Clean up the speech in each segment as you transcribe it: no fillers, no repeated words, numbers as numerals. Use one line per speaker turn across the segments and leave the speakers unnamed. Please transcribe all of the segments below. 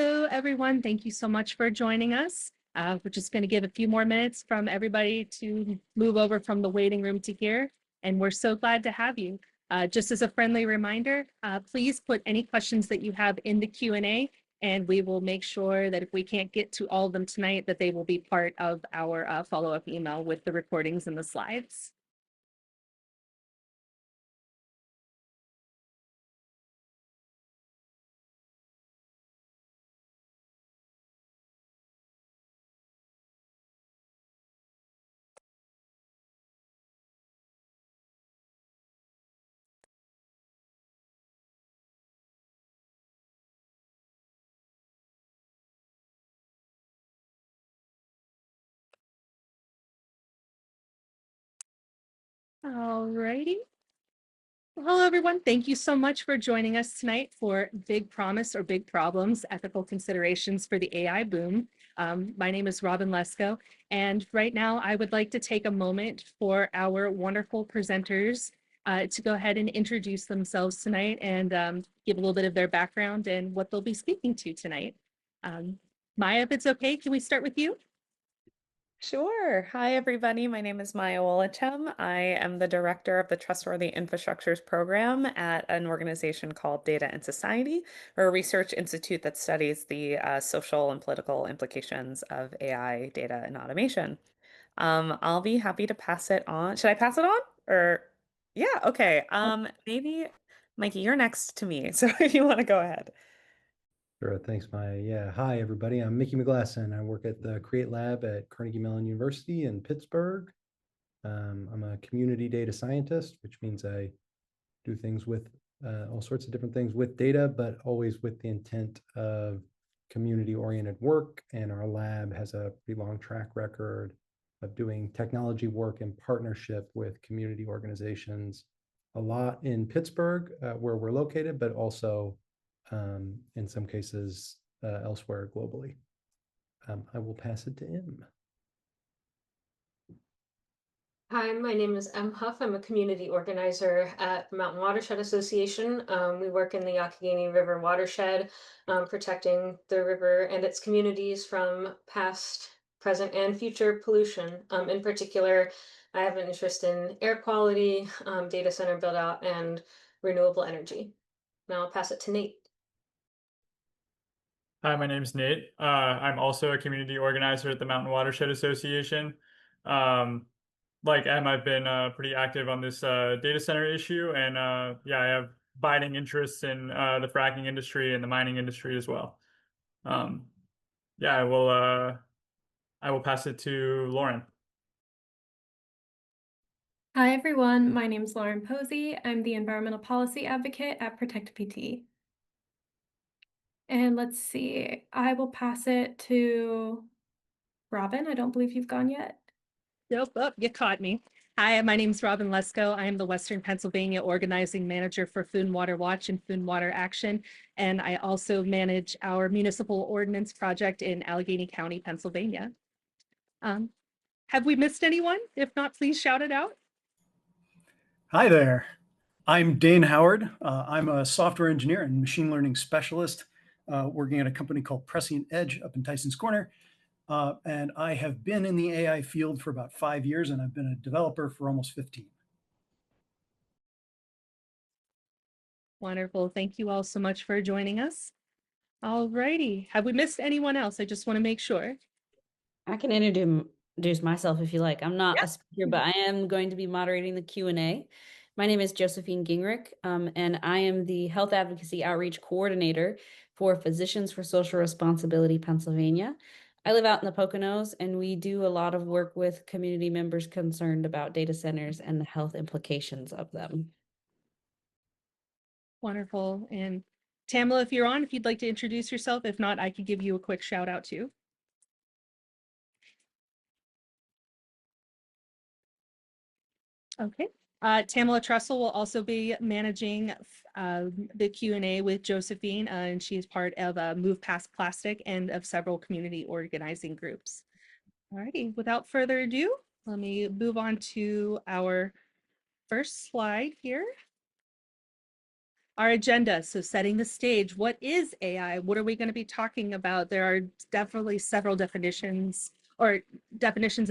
Hello, everyone. Thank you so much for joining us. We're just going to give a few more minutes from everybody to move over from the waiting room to here, and we're so glad to have you. Just as a friendly reminder, please put any questions that you have in the Q&A, and we will make sure that if we can't get to all of them tonight, that they will be part of our follow-up email with the recordings and the slides. All righty. Hello, everyone. Thank you so much for joining us tonight for Big Promise or Big Problems, Ethical Considerations for the AI Boom. My name is Robin Lesko, and right now I would like to take a moment for our wonderful presenters to go ahead and introduce themselves tonight and give a little bit of their background and what they'll be speaking to tonight. Maya, if it's okay, can we start with you?
Sure. Hi, everybody. My name is Maya Wolachum. I am the director of the Trustworthy Infrastructures program at an organization called Data and Society, or a research institute that studies the social and political implications of AI, data, and automation. I'll be happy to pass it on. Should I pass it on? Or yeah, okay. Maybe Mikey, you're next to me, so if you want to go ahead.
Sure, thanks, Maya. Yeah, hi, everybody. I'm Mickey McGlasson. I work at the Create Lab at Carnegie Mellon University in Pittsburgh. I'm a community data scientist, which means I do things with all sorts of different things with data, but always with the intent of community-oriented work. And our lab has a pretty long track record of doing technology work in partnership with community organizations, a lot in Pittsburgh, where we're located, but also in some cases elsewhere globally. I will pass it to Im.
Hi, my name is Em Huff. I'm a community organizer at the Mountain Watershed Association. We work in the Youghiogheny River watershed, protecting the river and its communities from past, present, and future pollution. In particular, I have an interest in air quality, data center build out, and renewable energy. Now I'll pass it to Nate.
Hi, my name's Nate. I'm also a community organizer at the Mountain Watershed Association. Like Em, I've been pretty active on this data center issue, and yeah, I have abiding interests in the fracking industry and the mining industry as well. Yeah, I will pass it to Lauren.
Hi, everyone. My name is Lauren Posey. I'm the environmental policy advocate at Protect PT. And let's see, I will pass it to Robin. I don't believe you've gone yet.
Nope, oh, you caught me. Hi, my name is Robin Lesko. I am the Western Pennsylvania Organizing Manager for Food and Water Watch and Food and Water Action. And I also manage our municipal ordinance project in Allegheny County, Pennsylvania. Have we missed anyone? If not, please shout it out.
Hi there. I'm Dane Howard. I'm a software engineer and machine learning specialist working at a company called Prescient Edge up in Tyson's Corner. And I have been in the AI field for about 5 years, and I've been a developer for almost 15.
Wonderful. Thank you all so much for joining us. All righty. Have we missed anyone else? I just want to make sure.
I can introduce myself if you like. I'm not a speaker, but I am going to be moderating the Q&A. My name is Josephine Gingrich, and I am the Health Advocacy Outreach Coordinator for Physicians for Social Responsibility Pennsylvania. I live out in the Poconos, and we do a lot of work with community members concerned about data centers and the health implications of them.
Wonderful. And Tamla, if you're on, if you'd like to introduce yourself. If not, I could give you a quick shout out too. Okay. Tamala Trussell will also be managing the Q&A with Josephine, and she is part of Move Past Plastic and of several community organizing groups. All righty, without further ado, let me move on to our first slide here. Our agenda, so setting the stage, what is AI? What are we going to be talking about? There are definitely several definitions of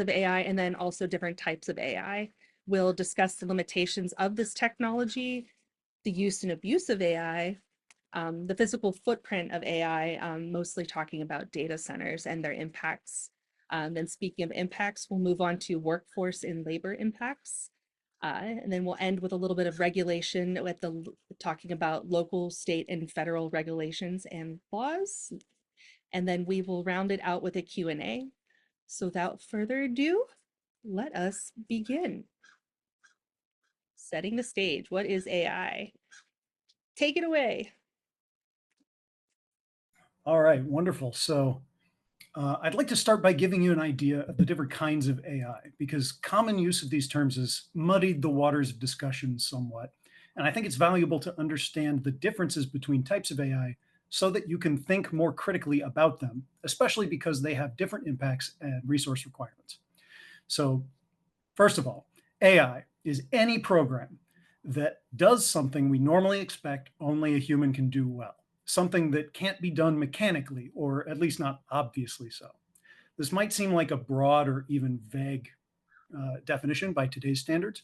AI, and then also different types of AI. We'll discuss the limitations of this technology, the use and abuse of AI, the physical footprint of AI, mostly talking about data centers and their impacts. Then speaking of impacts, we'll move on to workforce and labor impacts. And then we'll end with a little bit of regulation with talking about local, state, and federal regulations and laws. And then we will round it out with a Q&A. So without further ado, let us begin. Setting the stage. What is AI? Take it away.
All right, wonderful. So I'd like to start by giving you an idea of the different kinds of AI, because common use of these terms has muddied the waters of discussion somewhat. And I think it's valuable to understand the differences between types of AI so that you can think more critically about them, especially because they have different impacts and resource requirements. So first of all, AI is any program that does something we normally expect only a human can do well, something that can't be done mechanically, or at least not obviously so. This might seem like a broad or even vague definition by today's standards,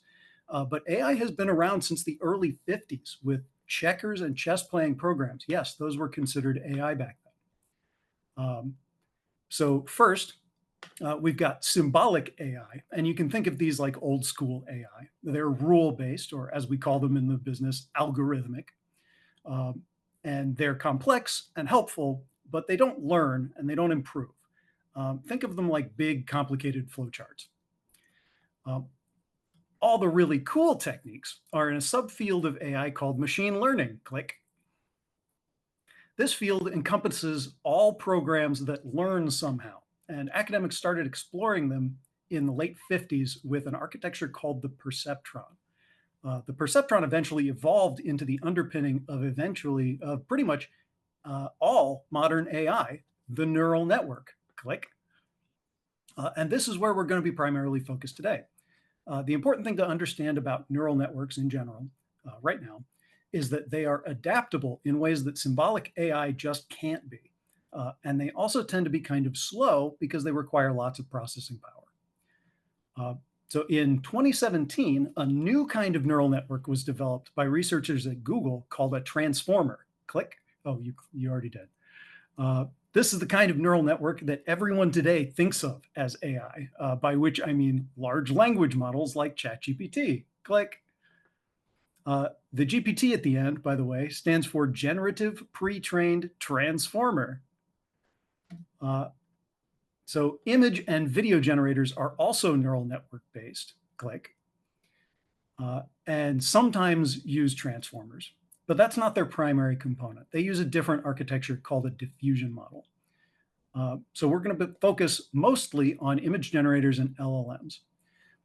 but AI has been around since the early 50s with checkers and chess playing programs. Yes, those were considered AI back then. So first, we've got symbolic AI, and you can think of these like old school AI. They're rule based, or as we call them in the business, algorithmic. And they're complex and helpful, but they don't learn and they don't improve. Think of them like big, complicated flowcharts. All the really cool techniques are in a subfield of AI called machine learning. Click. This field encompasses all programs that learn somehow, and academics started exploring them in the late 50s with an architecture called the perceptron. The perceptron eventually evolved into the underpinning of pretty much all modern AI, the neural network. Click. And this is where we're going to be primarily focused today. The important thing to understand about neural networks in general right now is that they are adaptable in ways that symbolic AI just can't be. And they also tend to be kind of slow because they require lots of processing power. So in 2017, a new kind of neural network was developed by researchers at Google called a transformer. Click. Oh, you already did. This is the kind of neural network that everyone today thinks of as AI, by which I mean large language models like ChatGPT. Click. The GPT at the end, by the way, stands for Generative Pre-trained Transformer. So image and video generators are also neural network based. Click. And sometimes use transformers, but that's not their primary component. They use a different architecture called a diffusion model. So we're going to focus mostly on image generators and LLMs.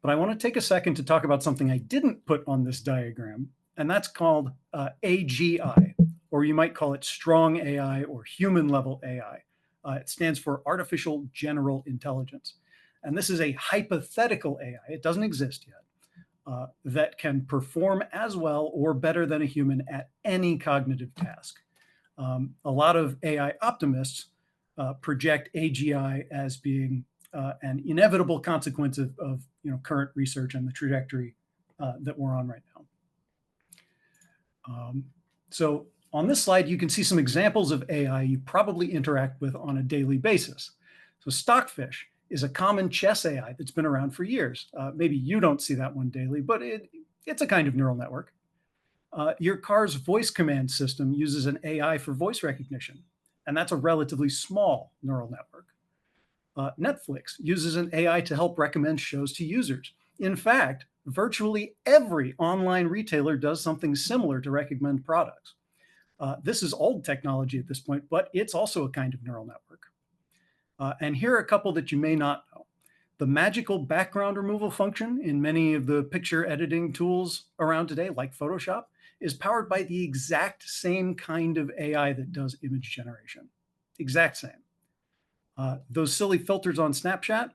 But I want to take a second to talk about something I didn't put on this diagram, and that's called AGI, or you might call it strong AI or human level AI. It stands for artificial general intelligence. And this is a hypothetical AI, it doesn't exist yet, that can perform as well or better than a human at any cognitive task. A lot of AI optimists project AGI as being an inevitable consequence of current research and the trajectory that we're on right now. So on this slide, you can see some examples of AI you probably interact with on a daily basis. So Stockfish is a common chess AI that's been around for years. Maybe you don't see that one daily, but it's a kind of neural network. Your car's voice command system uses an AI for voice recognition, and that's a relatively small neural network. Netflix uses an AI to help recommend shows to users. In fact, virtually every online retailer does something similar to recommend products. This is old technology at this point, but it's also a kind of neural network. And here are a couple that you may not know. The magical background removal function in many of the picture editing tools around today, like Photoshop, is powered by the exact same kind of AI that does image generation. Exact same. Those silly filters on Snapchat,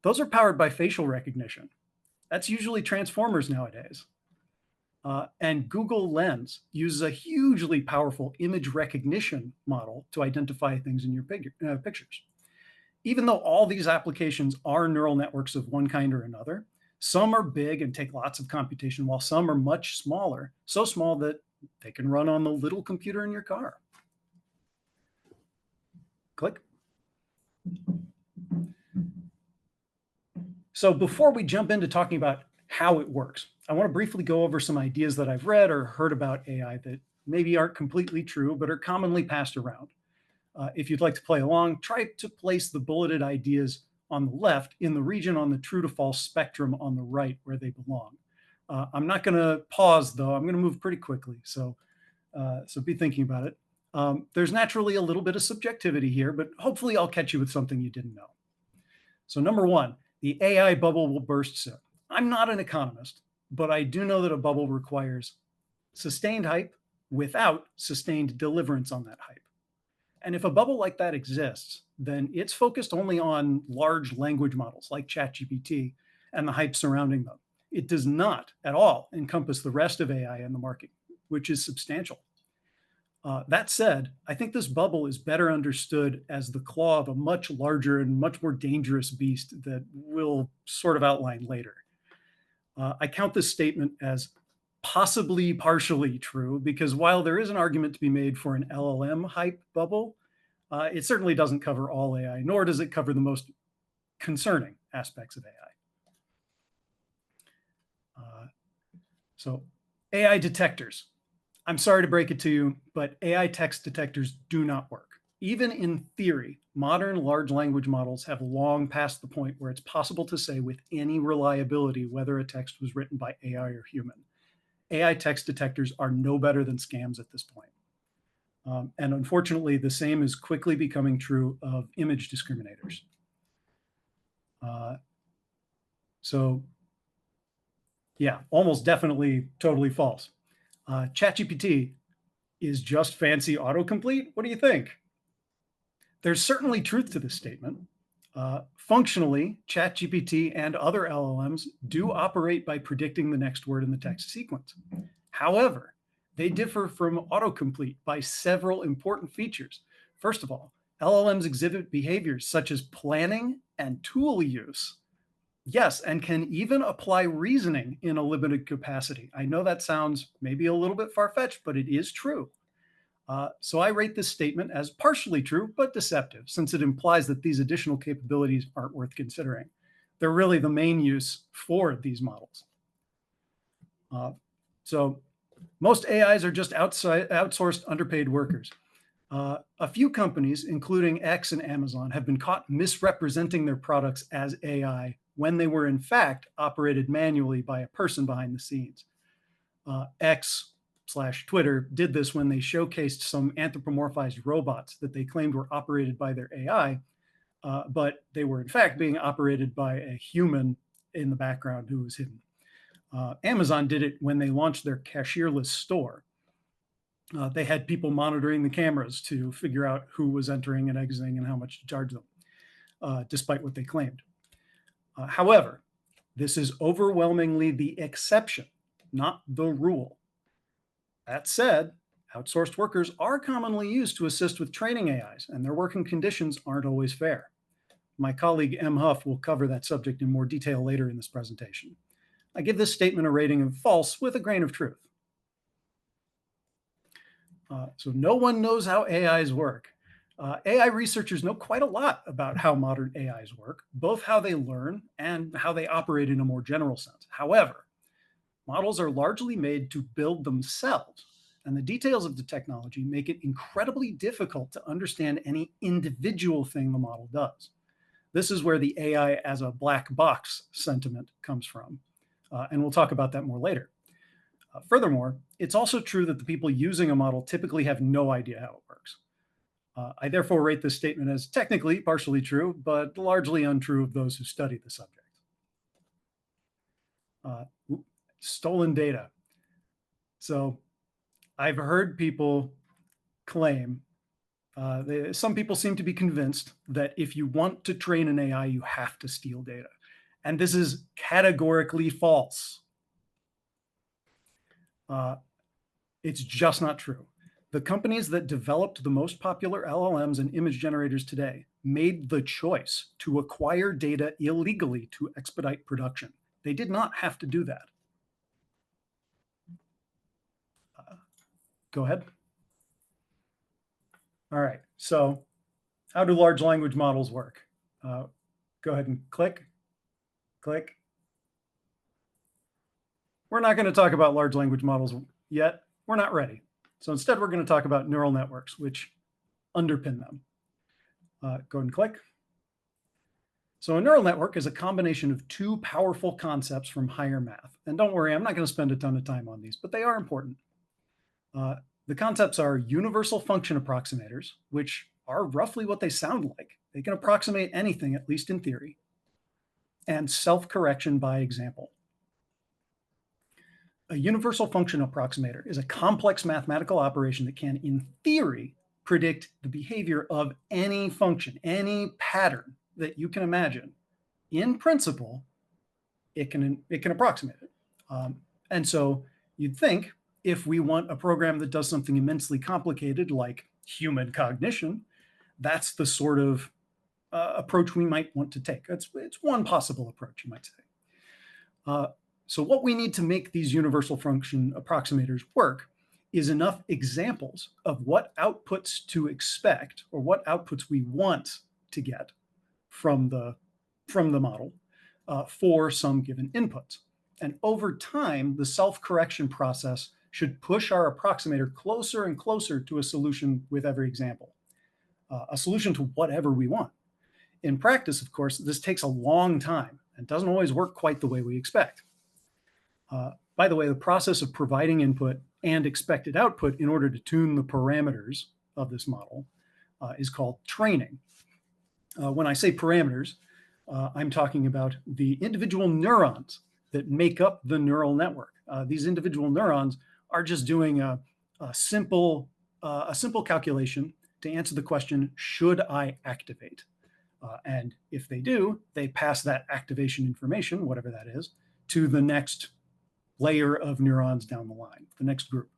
those are powered by facial recognition. That's usually transformers nowadays. And Google Lens uses a hugely powerful image recognition model to identify things in your pictures. Even though all these applications are neural networks of one kind or another, some are big and take lots of computation, while some are much smaller, so small that they can run on the little computer in your car. Click. So before we jump into talking about how it works, I want to briefly go over some ideas that I've read or heard about AI that maybe aren't completely true, but are commonly passed around. If you'd like to play along, try to place the bulleted ideas on the left in the region on the true to false spectrum on the right where they belong. I'm not going to pause though. I'm going to move pretty quickly. So be thinking about it. There's naturally a little bit of subjectivity here, but hopefully I'll catch you with something you didn't know. So number one, the AI bubble will burst soon. I'm not an economist, but I do know that a bubble requires sustained hype without sustained deliverance on that hype. And if a bubble like that exists, then it's focused only on large language models like ChatGPT and the hype surrounding them. It does not at all encompass the rest of AI in the market, which is substantial. That said, I think this bubble is better understood as the claw of a much larger and much more dangerous beast that we'll sort of outline later. I count this statement as possibly partially true because while there is an argument to be made for an LLM hype bubble, it certainly doesn't cover all AI, nor does it cover the most concerning aspects of AI. So AI detectors. I'm sorry to break it to you, but AI text detectors do not work. Even in theory, modern large language models have long passed the point where it's possible to say with any reliability whether a text was written by AI or human. AI text detectors are no better than scams at this point. And unfortunately, the same is quickly becoming true of image discriminators. So yeah, almost definitely totally false. ChatGPT is just fancy autocomplete. What do you think? There's certainly truth to this statement. Functionally, ChatGPT and other LLMs do operate by predicting the next word in the text sequence. However, they differ from autocomplete by several important features. First of all, LLMs exhibit behaviors such as planning and tool use. Yes, and can even apply reasoning in a limited capacity. I know that sounds maybe a little bit far-fetched, but it is true. So I rate this statement as partially true, but deceptive, since it implies that these additional capabilities aren't worth considering. They're really the main use for these models. So most AIs are just outsourced underpaid workers. A few companies, including X and Amazon, have been caught misrepresenting their products as AI when they were in fact operated manually by a person behind the scenes. X/Twitter did this when they showcased some anthropomorphized robots that they claimed were operated by their AI, but they were in fact being operated by a human in the background who was hidden. Amazon did it when they launched their cashierless store. They had people monitoring the cameras to figure out who was entering and exiting and how much to charge them, despite what they claimed. However, this is overwhelmingly the exception, not the rule. That said, outsourced workers are commonly used to assist with training AIs, and their working conditions aren't always fair. My colleague M. Huff will cover that subject in more detail later in this presentation. I give this statement a rating of false with a grain of truth. So no one knows how AIs work. AI researchers know quite a lot about how modern AIs work, both how they learn and how they operate in a more general sense. However, models are largely made to build themselves, and the details of the technology make it incredibly difficult to understand any individual thing the model does. This is where the AI as a black box sentiment comes from, and we'll talk about that more later. Furthermore, it's also true that the people using a model typically have no idea how it works. I therefore rate this statement as technically partially true, but largely untrue of those who study the subject. Stolen data. So I've heard people claim, some people seem to be convinced that if you want to train an AI, you have to steal data. And this is categorically false. It's just not true. The companies that developed the most popular LLMs and image generators today made the choice to acquire data illegally to expedite production. They did not have to do that. Go ahead. All right, so how do large language models work? Go ahead and click. We're not going to talk about large language models yet. We're not ready. So instead, we're going to talk about neural networks, which underpin them. Go ahead and click. So a neural network is a combination of two powerful concepts from higher math. And don't worry, I'm not going to spend a ton of time on these, but they are important. The concepts are universal function approximators, which are roughly what they sound like. They can approximate anything, at least in theory, and self-correction by example. A universal function approximator is a complex mathematical operation that can, in theory, predict the behavior of any function, any pattern that you can imagine. In principle, it can approximate it. And so you'd think if we want a program that does something immensely complicated like human cognition, that's the sort of approach we might want to take. It's one possible approach, you might say. So what we need to make these universal function approximators work is enough examples of what outputs to expect or what outputs we want to get from the model for some given inputs. And over time, the self-correction process should push our approximator closer and closer to a solution with every example, a solution to whatever we want. In practice, of course, this takes a long time and doesn't always work quite the way we expect. By the way, the process of providing input and expected output in order to tune the parameters of this model is called training. When I say parameters, I'm talking about the individual neurons that make up the neural network. These individual neurons are just doing a simple calculation to answer the question, should I activate? And if they do, they pass that activation information, whatever that is, to the next layer of neurons down the line, the next group.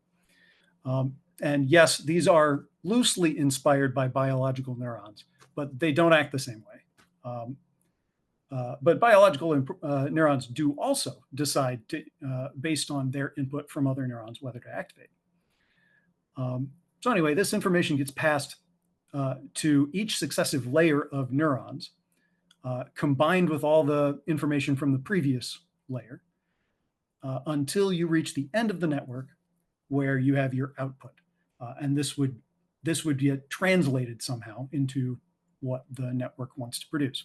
And yes, these are loosely inspired by biological neurons, but they don't act the same way. But biological neurons do also decide to, based on their input from other neurons, whether to activate. So anyway, this information gets passed to each successive layer of neurons, combined with all the information from the previous layer, until you reach the end of the network where you have your output. And this would get translated somehow into what the network wants to produce.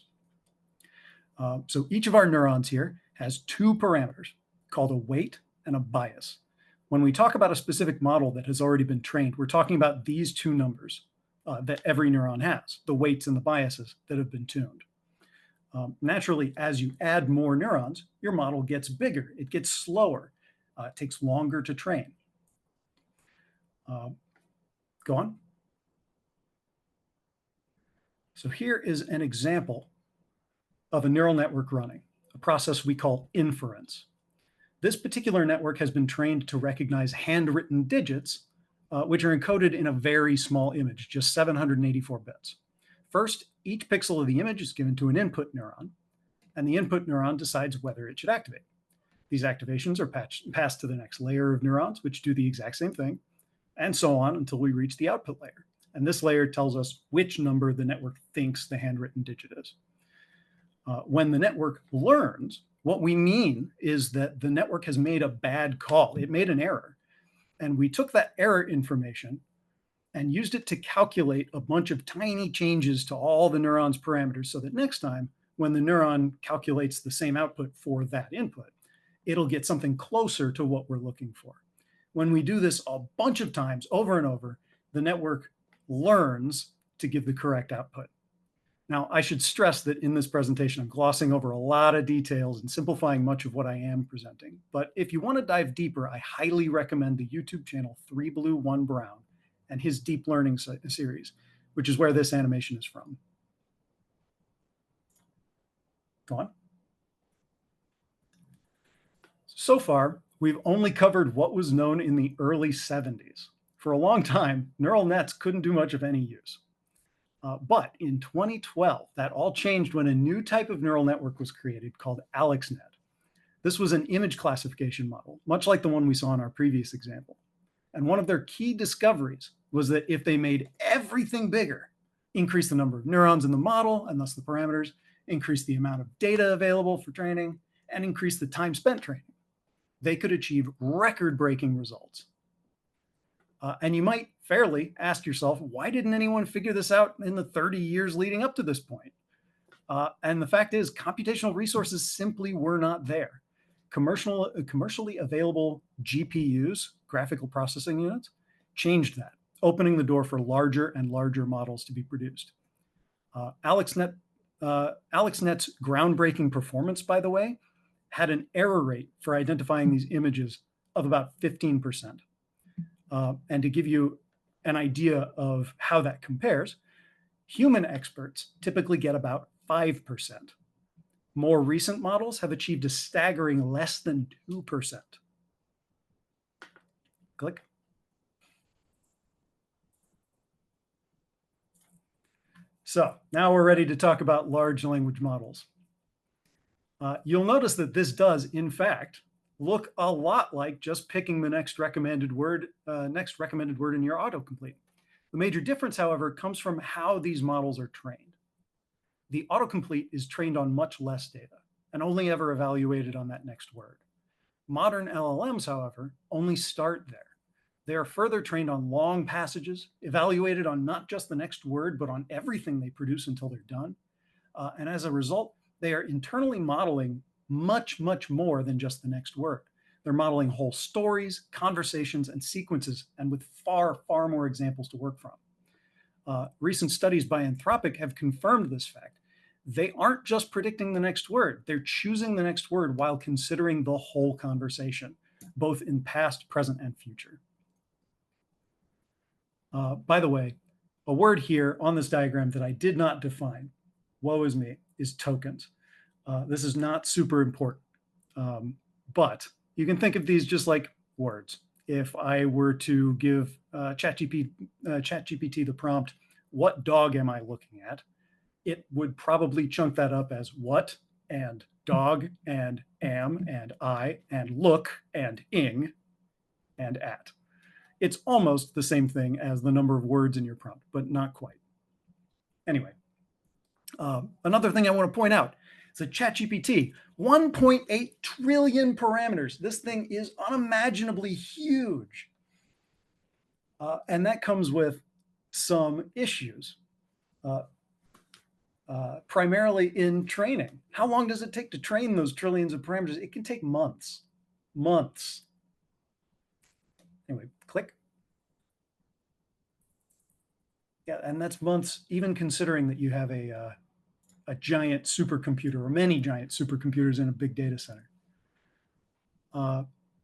So each of our neurons here has two parameters called a weight and a bias. When we talk about a specific model that has already been trained, we're talking about these two numbers that every neuron has, the weights and the biases that have been tuned. Naturally, as you add more neurons, your model gets bigger, it gets slower, it takes longer to train. Go on. So here is an example of a neural network running, a process we call inference. This particular network has been trained to recognize handwritten digits, which are encoded in a very small image, just 784 bits. First, each pixel of the image is given to an input neuron, and the input neuron decides whether it should activate. These activations are passed to the next layer of neurons, which do the exact same thing, and so on until we reach the output layer. And this layer tells us which number the network thinks the handwritten digit is. When the network learns, what we mean is that the network has made a bad call. It made an error. And we took that error information and used it to calculate a bunch of tiny changes to all the neuron's parameters so that next time, when the neuron calculates the same output for that input, it'll get something closer to what we're looking for. When we do this a bunch of times over and over, the network learns to give the correct output. Now, I should stress that in this presentation, I'm glossing over a lot of details and simplifying much of what I am presenting. But if you want to dive deeper, I highly recommend the YouTube channel 3 Blue 1 Brown and his deep learning series, which is where this animation is from. Go on. So far, We've only covered what was known in the early 70s. For a long time, neural nets couldn't do much of any use. But in 2012, that all changed when a new type of neural network was created called AlexNet. This was an image classification model, much like the one we saw in our previous example. And one of their key discoveries was that if they made everything bigger, increase the number of neurons in the model, and thus the parameters, increase the amount of data available for training, and increase the time spent training, they could achieve record-breaking results. And you might fairly ask yourself, why didn't anyone figure this out in the 30 years leading up to this point? And the fact is, computational resources simply were not there. Commercially available GPUs, graphical processing units, changed that, opening the door for larger and larger models to be produced. AlexNet's groundbreaking performance, by the way, had an error rate for identifying these images of about 15%. And to give you an idea of how that compares, human experts typically get about 5%. More recent models have achieved a staggering less than 2%. Click. So now we're ready to talk about large language models. You'll notice that this does, in fact, look a lot like just picking the next recommended word in your autocomplete. The major difference, however, comes from how these models are trained. The autocomplete is trained on much less data and only ever evaluated on that next word. Modern LLMs, however, only start there. They are further trained on long passages, evaluated on not just the next word, but on everything they produce until they're done. And as a result, they are internally modeling much, much more than just the next word. They're modeling whole stories, conversations, and sequences, and with far, far more examples to work from. Recent studies by Anthropic have confirmed this fact. They aren't just predicting the next word, they're choosing the next word while considering the whole conversation, both in past, present, and future. By the way, a word here on this diagram that I did not define, woe is me, is tokens. This is not super important, but you can think of these just like words. If I were to give ChatGPT the prompt, what dog am I looking at? It would probably chunk that up as what and dog and am and I and look and ing and at. It's almost the same thing as the number of words in your prompt, but not quite. Anyway, another thing I want to point out is that ChatGPT, 1.8 trillion parameters. This thing is unimaginably huge. And that comes with some issues, primarily in training. How long does it take to train those trillions of parameters? It can take months, months. Anyway, click. Yeah, and that's months, even considering that you have a giant supercomputer or many giant supercomputers in a big data center.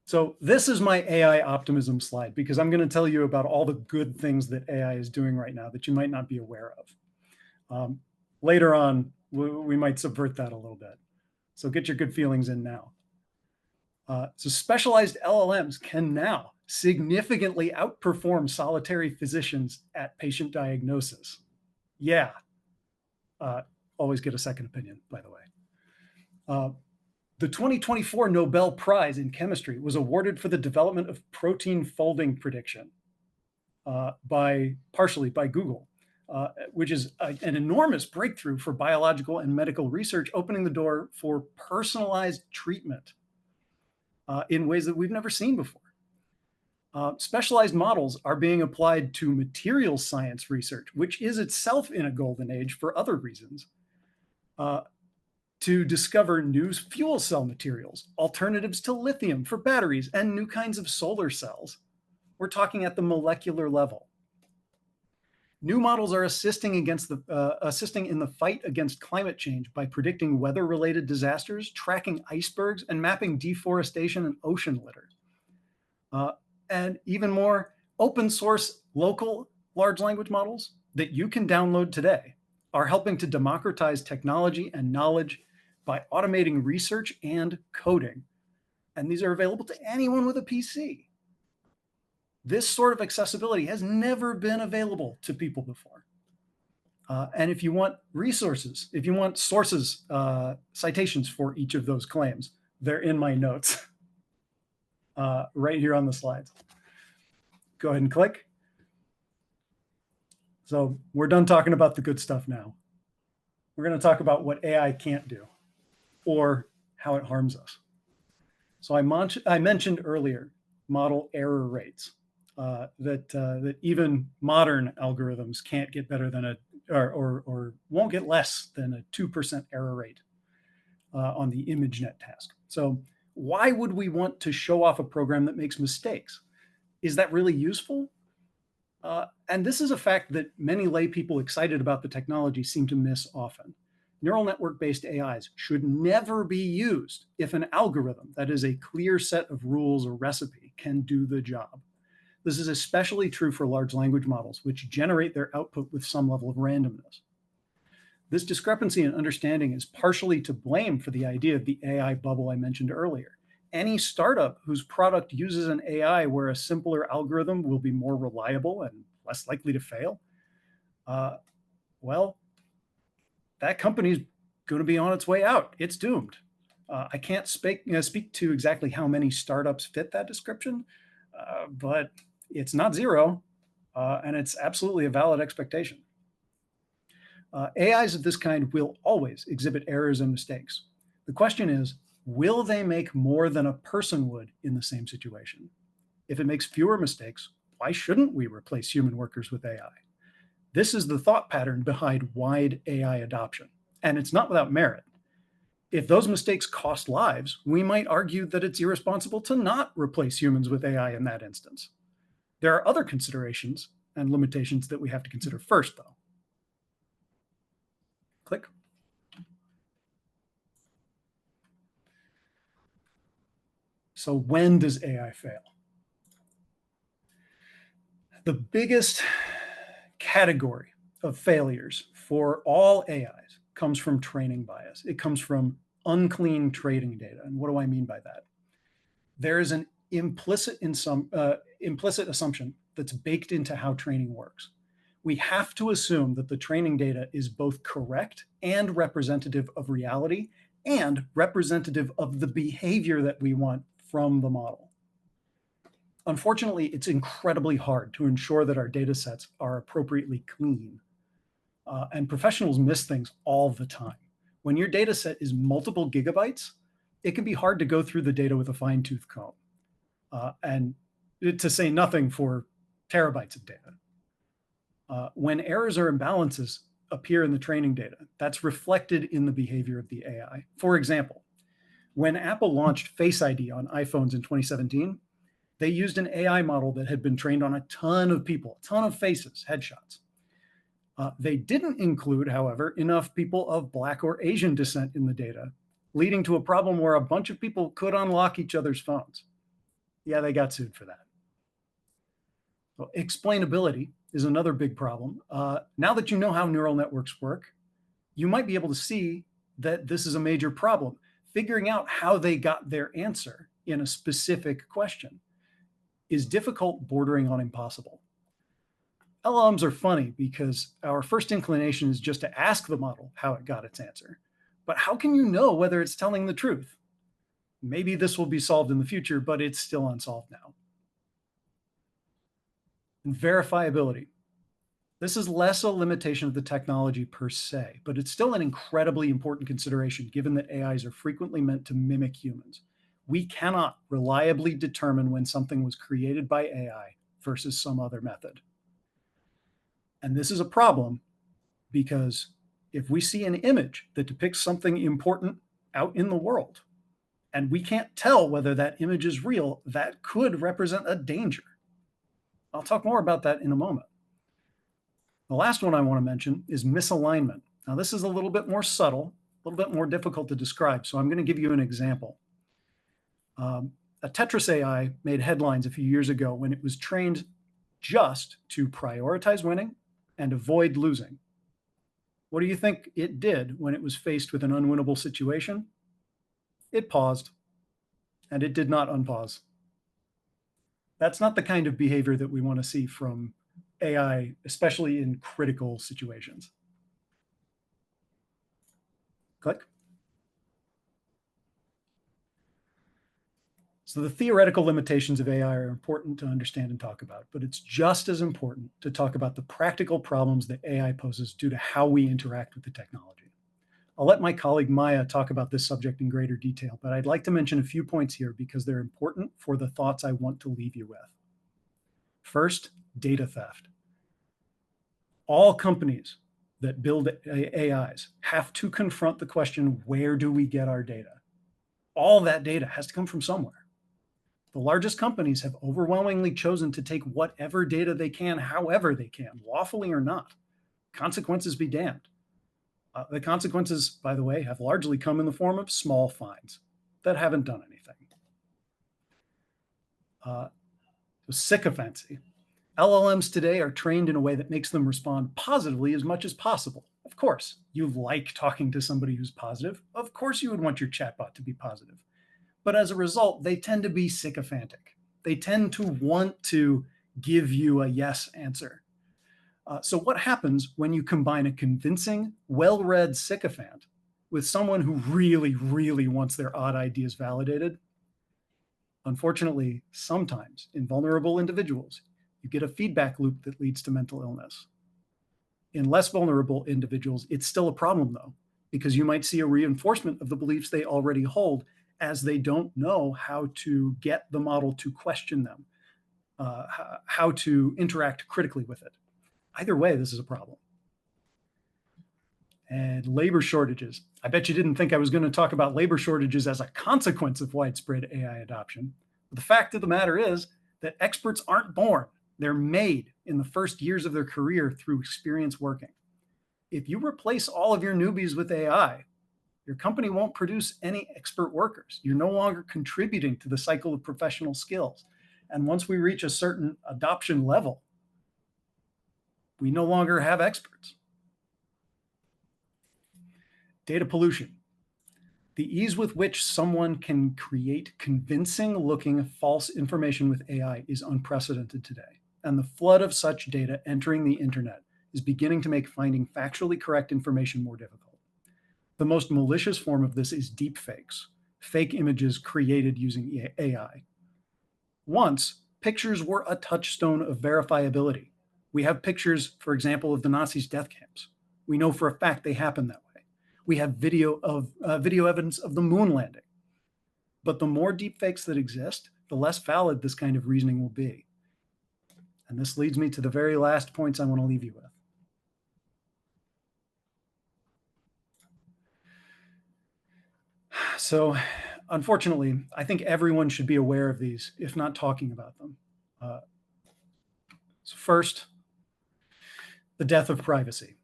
So this is my AI optimism slide, because I'm going to tell you about all the good things that AI is doing right now that you might not be aware of. Later on, we might subvert that a little bit. So get your good feelings in now. So specialized LLMs can now significantly outperform solitary physicians at patient diagnosis. Yeah. Always get a second opinion, by the way. The 2024 Nobel Prize in Chemistry was awarded for the development of protein folding prediction partially by Google, which is an enormous breakthrough for biological and medical research, opening the door for personalized treatment in ways that we've never seen before. Specialized models are being applied to materials science research, which is itself in a golden age for other reasons, to discover new fuel cell materials, alternatives to lithium for batteries, and new kinds of solar cells. We're talking at the molecular level. New models are assisting in the fight against climate change by predicting weather-related disasters, tracking icebergs, and mapping deforestation and ocean litter. And even more, open source local large language models that you can download today are helping to democratize technology and knowledge by automating research and coding. and these are available to anyone with a PC. This sort of accessibility has never been available to people before. And if you want resources, if you want sources, citations for each of those claims, they're in my notes right here on the slides. Go ahead and click. So we're done talking about the good stuff now. We're going to talk about what AI can't do or how it harms us. So I mentioned earlier model error rates, that even modern algorithms can't get better than or won't get less than a 2% error rate on the ImageNet task. So why would we want to show off a program that makes mistakes? Is that really useful? And this is a fact that many lay people excited about the technology seem to miss often. Neural network-based AIs should never be used if an algorithm, that is a clear set of rules or recipe, can do the job. This is especially true for large language models, which generate their output with some level of randomness. This discrepancy in understanding is partially to blame for the idea of the AI bubble I mentioned earlier. Any startup whose product uses an AI where a simpler algorithm will be more reliable and less likely to fail, well, that company's going to be on its way out. It's doomed. I can't speak to exactly how many startups fit that description, but it's not zero, and it's absolutely a valid expectation. AIs of this kind will always exhibit errors and mistakes. The question is, will they make more than a person would in the same situation? If it makes fewer mistakes, why shouldn't we replace human workers with AI? This is the thought pattern behind wide AI adoption, and it's not without merit. If those mistakes cost lives, we might argue that it's irresponsible to not replace humans with AI in that instance. There are other considerations and limitations that we have to consider first, though. Click. So when does AI fail? The biggest category of failures for all AIs comes from training bias. It comes from unclean training data. And what do I mean by that? There is an implicit assumption that's baked into how training works. We have to assume that the training data is both correct and representative of reality and representative of the behavior that we want from the model. Unfortunately, it's incredibly hard to ensure that our data sets are appropriately clean. And professionals miss things all the time. When your data set is multiple gigabytes, it can be hard to go through the data with a fine-tooth comb. And to say nothing for terabytes of data. When errors or imbalances appear in the training data, that's reflected in the behavior of the AI. For example, when Apple launched Face ID on iPhones in 2017, they used an AI model that had been trained on a ton of people, a ton of faces, headshots. They didn't include, however, enough people of Black or Asian descent in the data, leading to a problem where a bunch of people could unlock each other's phones. Yeah, they got sued for that. Well, explainability is another big problem. Now that you know how neural networks work, you might be able to see that this is a major problem. Figuring out how they got their answer in a specific question is difficult, bordering on impossible. LLMs are funny because our first inclination is just to ask the model how it got its answer. But how can you know whether it's telling the truth? Maybe this will be solved in the future, but it's still unsolved now. And verifiability. This is less a limitation of the technology per se, but it's still an incredibly important consideration given that AIs are frequently meant to mimic humans. We cannot reliably determine when something was created by AI versus some other method. And this is a problem because if we see an image that depicts something important out in the world, and we can't tell whether that image is real, that could represent a danger. I'll talk more about that in a moment. The last one I want to mention is misalignment. Now, this is a little bit more subtle, a little bit more difficult to describe, so I'm going to give you an example. A Tetris AI made headlines a few years ago when it was trained just to prioritize winning and avoid losing. What do you think it did when it was faced with an unwinnable situation? It paused. and it did not unpause. That's not the kind of behavior that we want to see from AI, especially in critical situations. Click. So the theoretical limitations of AI are important to understand and talk about, but it's just as important to talk about the practical problems that AI poses due to how we interact with the technology. I'll let my colleague Maya talk about this subject in greater detail, but I'd like to mention a few points here because they're important for the thoughts I want to leave you with. First, data theft. All companies that build AIs have to confront the question, where do we get our data? All that data has to come from somewhere. The largest companies have overwhelmingly chosen to take whatever data they can, however they can, lawfully or not. Consequences be damned. The consequences, by the way, have largely come in the form of small fines that haven't done anything. Sycophancy. LLMs today are trained in a way that makes them respond positively as much as possible. Of course, you like talking to somebody who's positive. Of course, you would want your chatbot to be positive. But as a result, they tend to be sycophantic. They tend to want to give you a yes answer. So what happens when you combine a convincing, well-read sycophant with someone who really, really wants their odd ideas validated? Unfortunately, sometimes in vulnerable individuals, you get a feedback loop that leads to mental illness. In less vulnerable individuals, it's still a problem though, because you might see a reinforcement of the beliefs they already hold as they don't know how to get the model to question them, how to interact critically with it. Either way, this is a problem. And labor shortages. I bet you didn't think I was going to talk about labor shortages as a consequence of widespread AI adoption. But the fact of the matter is that experts aren't born. They're made in the first years of their career through experience working. If you replace all of your newbies with AI, your company won't produce any expert workers. You're no longer contributing to the cycle of professional skills. And once we reach a certain adoption level, we no longer have experts. Data pollution. The ease with which someone can create convincing looking false information with AI is unprecedented today. And the flood of such data entering the internet is beginning to make finding factually correct information more difficult. The most malicious form of this is deepfakes, fake images created using AI. Once, pictures were a touchstone of verifiability. We have pictures, for example, of the Nazis' death camps. We know for a fact they happened that way. We have video evidence of the moon landing. But the more deepfakes that exist, the less valid this kind of reasoning will be. And this leads me to the very last points I want to leave you with. So, unfortunately, I think everyone should be aware of these, if not talking about them. So first, the death of privacy.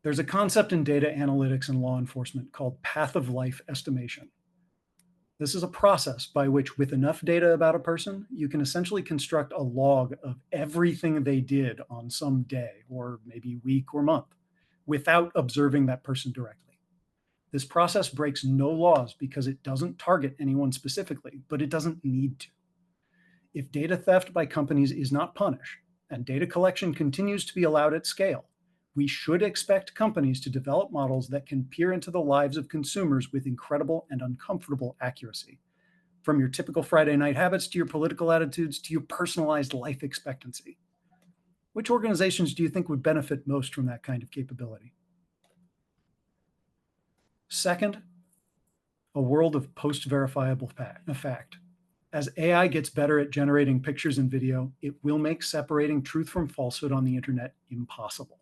There's a concept in data analytics and law enforcement called path of life estimation. This is a process by which, with enough data about a person, you can essentially construct a log of everything they did on some day, or maybe week or month, without observing that person directly. This process breaks no laws because it doesn't target anyone specifically, but it doesn't need to. If data theft by companies is not punished, and data collection continues to be allowed at scale, we should expect companies to develop models that can peer into the lives of consumers with incredible and uncomfortable accuracy. From your typical Friday night habits to your political attitudes to your personalized life expectancy. Which organizations do you think would benefit most from that kind of capability? Second, a world of post-verifiable fact. As AI gets better at generating pictures and video, it will make separating truth from falsehood on the internet impossible.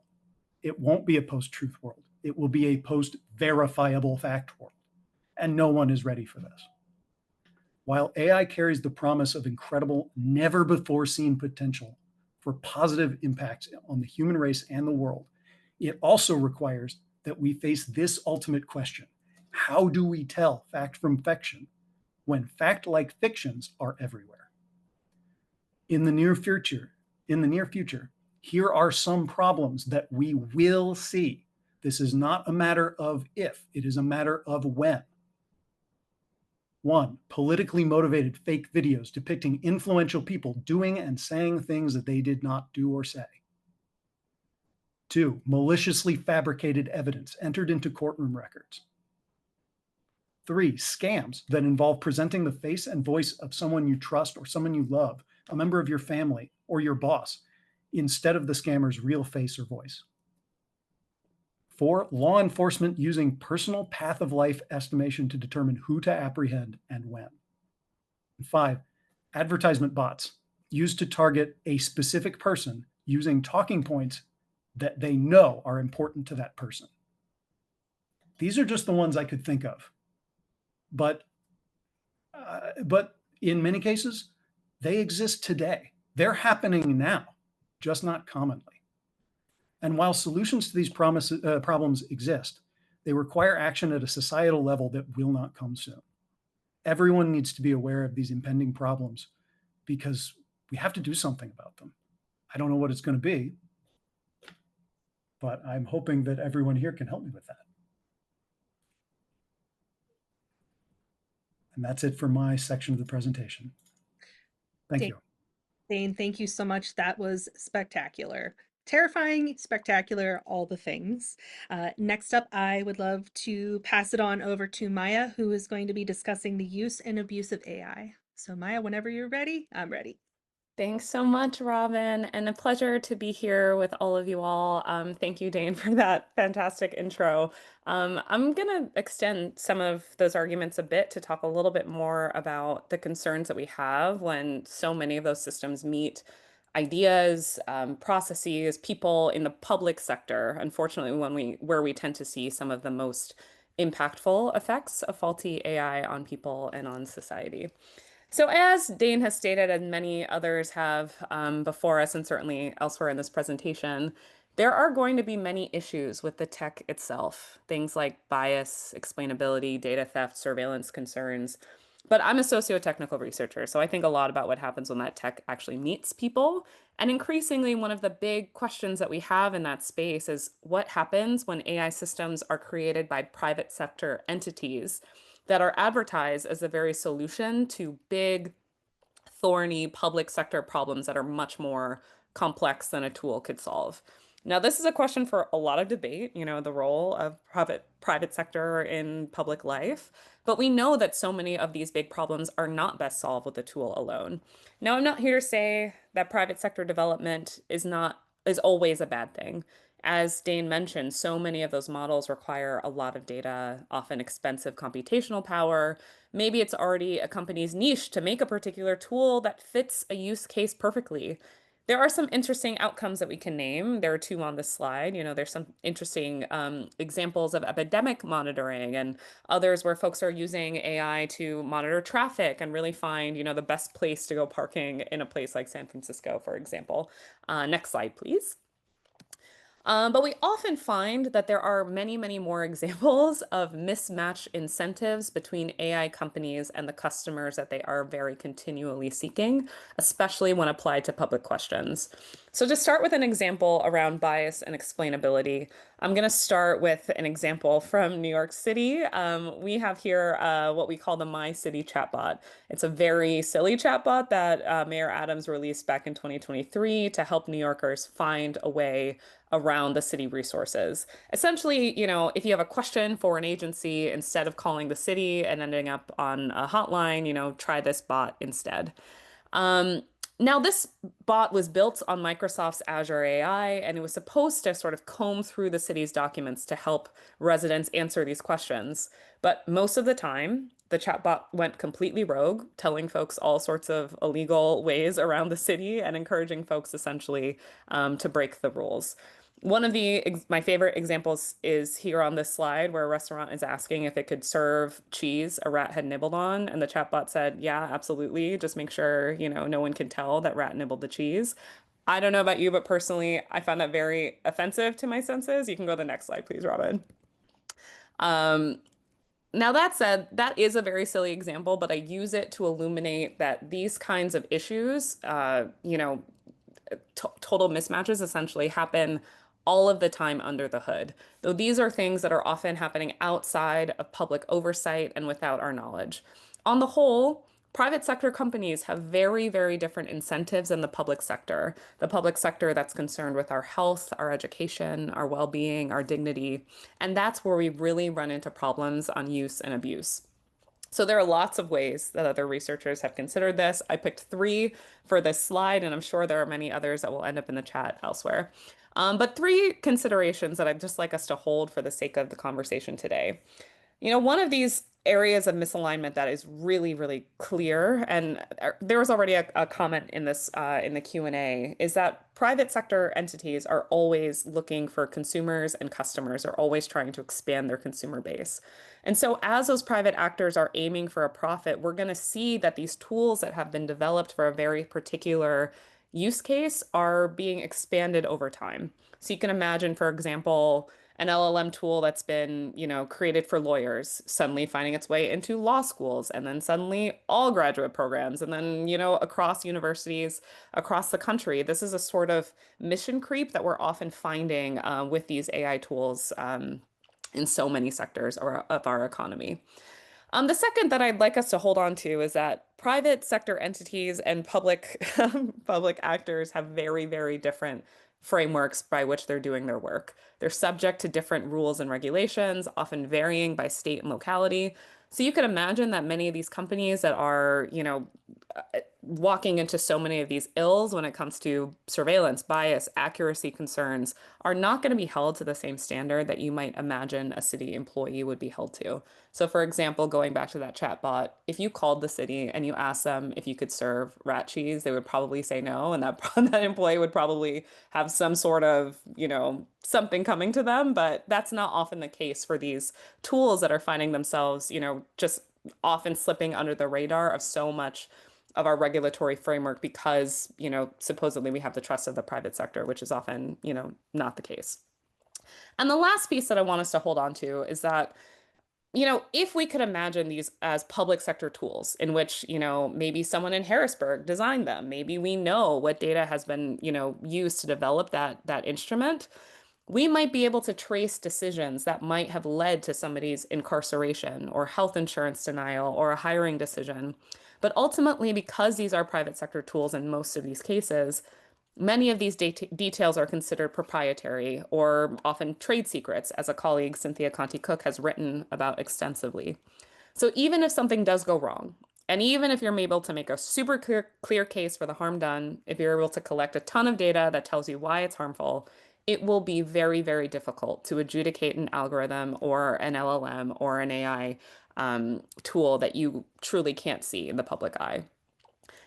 It won't be a post-truth world. It will be a post-verifiable fact world. And no one is ready for this. While AI carries the promise of incredible, never-before-seen potential for positive impacts on the human race and the world, it also requires that we face this ultimate question. How do we tell fact from fiction when fact-like fictions are everywhere? In the near future, here are some problems that we will see. This is not a matter of if, it is a matter of when. One, politically motivated fake videos depicting influential people doing and saying things that they did not do or say. Two, maliciously fabricated evidence entered into courtroom records. Three, scams that involve presenting the face and voice of someone you trust or someone you love, a member of your family or your boss, instead of the scammer's real face or voice. Four, law enforcement using personal path of life estimation to determine who to apprehend and when. And five, advertisement bots used to target a specific person using talking points that they know are important to that person. These are just the ones I could think of. But in many cases, they exist today. They're happening now, just not commonly. And while solutions to these problems exist, they require action at a societal level that will not come soon. Everyone needs to be aware of these impending problems because we have to do something about them. I don't know what it's going to be, but I'm hoping that everyone here can help me with that. And that's it for my section of the presentation. Thank you.
Dane, thank you so much. That was spectacular. Terrifying, spectacular, all the things. Next up, I would love to pass it on over to Maya, who is going to be discussing the use and abuse of AI. So Maya, whenever you're ready, I'm ready.
Thanks so much, Robin, and a pleasure to be here with all of you all. Thank you, Dane, for that fantastic intro. I'm going to extend some of those arguments a bit to talk a little bit more about the concerns that we have when so many of those systems meet ideas, processes, people in the public sector. Unfortunately, where we tend to see some of the most impactful effects of faulty AI on people and on society. So as Dane has stated, and many others have before us, and certainly elsewhere in this presentation, there are going to be many issues with the tech itself, things like bias, explainability, data theft, surveillance concerns. But I'm a socio-technical researcher, so I think a lot about what happens when that tech actually meets people. And increasingly, one of the big questions that we have in that space is what happens when AI systems are created by private sector entities that are advertised as the very solution to big, thorny public sector problems that are much more complex than a tool could solve. Now, this is a question for a lot of debate, the role of private sector in public life. But we know that so many of these big problems are not best solved with a tool alone. Now, I'm not here to say that private sector development is always a bad thing. As Dane mentioned, so many of those models require a lot of data, often expensive computational power. Maybe it's already a company's niche to make a particular tool that fits a use case perfectly. There are some interesting outcomes that we can name. There are two on this slide. There's some interesting examples of epidemic monitoring and others where folks are using AI to monitor traffic and really find, the best place to go parking in a place like San Francisco, for example. Next slide, please. But we often find that there are many, many more examples of mismatched incentives between AI companies and the customers that they are very continually seeking, especially when applied to public questions. So to start with an example around bias and explainability, I'm going to start with an example from New York City. We have here what we call the My City chatbot. It's a very silly chatbot that Mayor Adams released back in 2023 to help New Yorkers find a way around the city resources. Essentially, if you have a question for an agency, instead of calling the city and ending up on a hotline, try this bot instead. Now, this bot was built on Microsoft's Azure AI, and it was supposed to sort of comb through the city's documents to help residents answer these questions. But most of the time, the chatbot went completely rogue, telling folks all sorts of illegal ways around the city and encouraging folks essentially to break the rules. One of my favorite examples is here on this slide where a restaurant is asking if it could serve cheese a rat had nibbled on, and the chatbot said, yeah, absolutely. Just make sure, no one can tell that rat nibbled the cheese. I don't know about you, but personally, I found that very offensive to my senses. You can go to the next slide, please, Robin. Now, that said, that is a very silly example, but I use it to illuminate that these kinds of issues, total mismatches essentially happen all of the time under the hood, though these are things that are often happening outside of public oversight and without our knowledge. On the whole, private sector companies have very, very different incentives than the public sector. The public sector that's concerned with our health, our education, our well-being, our dignity. And that's where we really run into problems on use and abuse. So there are lots of ways that other researchers have considered this. I picked three for this slide, and I'm sure there are many others that will end up in the chat elsewhere. But three considerations that I'd just like us to hold for the sake of the conversation today. One of these areas of misalignment that is really, really clear, and there was already a comment in this in the Q&A, is that private sector entities are always looking for consumers and customers, are always trying to expand their consumer base. And so as those private actors are aiming for a profit, we're going to see that these tools that have been developed for a very particular use case are being expanded over time. So you can imagine, for example, an LLM tool that's been, created for lawyers, suddenly finding its way into law schools, and then suddenly all graduate programs, and then, across universities across the country. This is a sort of mission creep that we're often finding with these AI tools in so many sectors of our economy. The second that I'd like us to hold on to is that private sector entities and public public actors have very, very different frameworks by which they're doing their work. They're subject to different rules and regulations, often varying by state and locality. So you can imagine that many of these companies that are, walking into so many of these ills when it comes to surveillance, bias, accuracy concerns are not going to be held to the same standard that you might imagine a city employee would be held to. So for example, going back to that chat bot, if you called the city and you asked them if you could serve rat cheese, they would probably say no, and that that employee would probably have some sort of, something coming to them, but that's not often the case for these tools that are finding themselves, just often slipping under the radar of so much of our regulatory framework because, supposedly we have the trust of the private sector, which is often, not the case. And the last piece that I want us to hold on to is that, if we could imagine these as public sector tools in which, maybe someone in Harrisburg designed them, maybe we know what data has been, used to develop that instrument, we might be able to trace decisions that might have led to somebody's incarceration or health insurance denial or a hiring decision. But ultimately, because these are private sector tools in most of these cases, many of these details are considered proprietary or often trade secrets, as a colleague, Cynthia Conti-Cook, has written about extensively. So even if something does go wrong, and even if you're able to make a super clear case for the harm done, if you're able to collect a ton of data that tells you why it's harmful, it will be very, very difficult to adjudicate an algorithm or an LLM or an AI tool that you truly can't see in the public eye.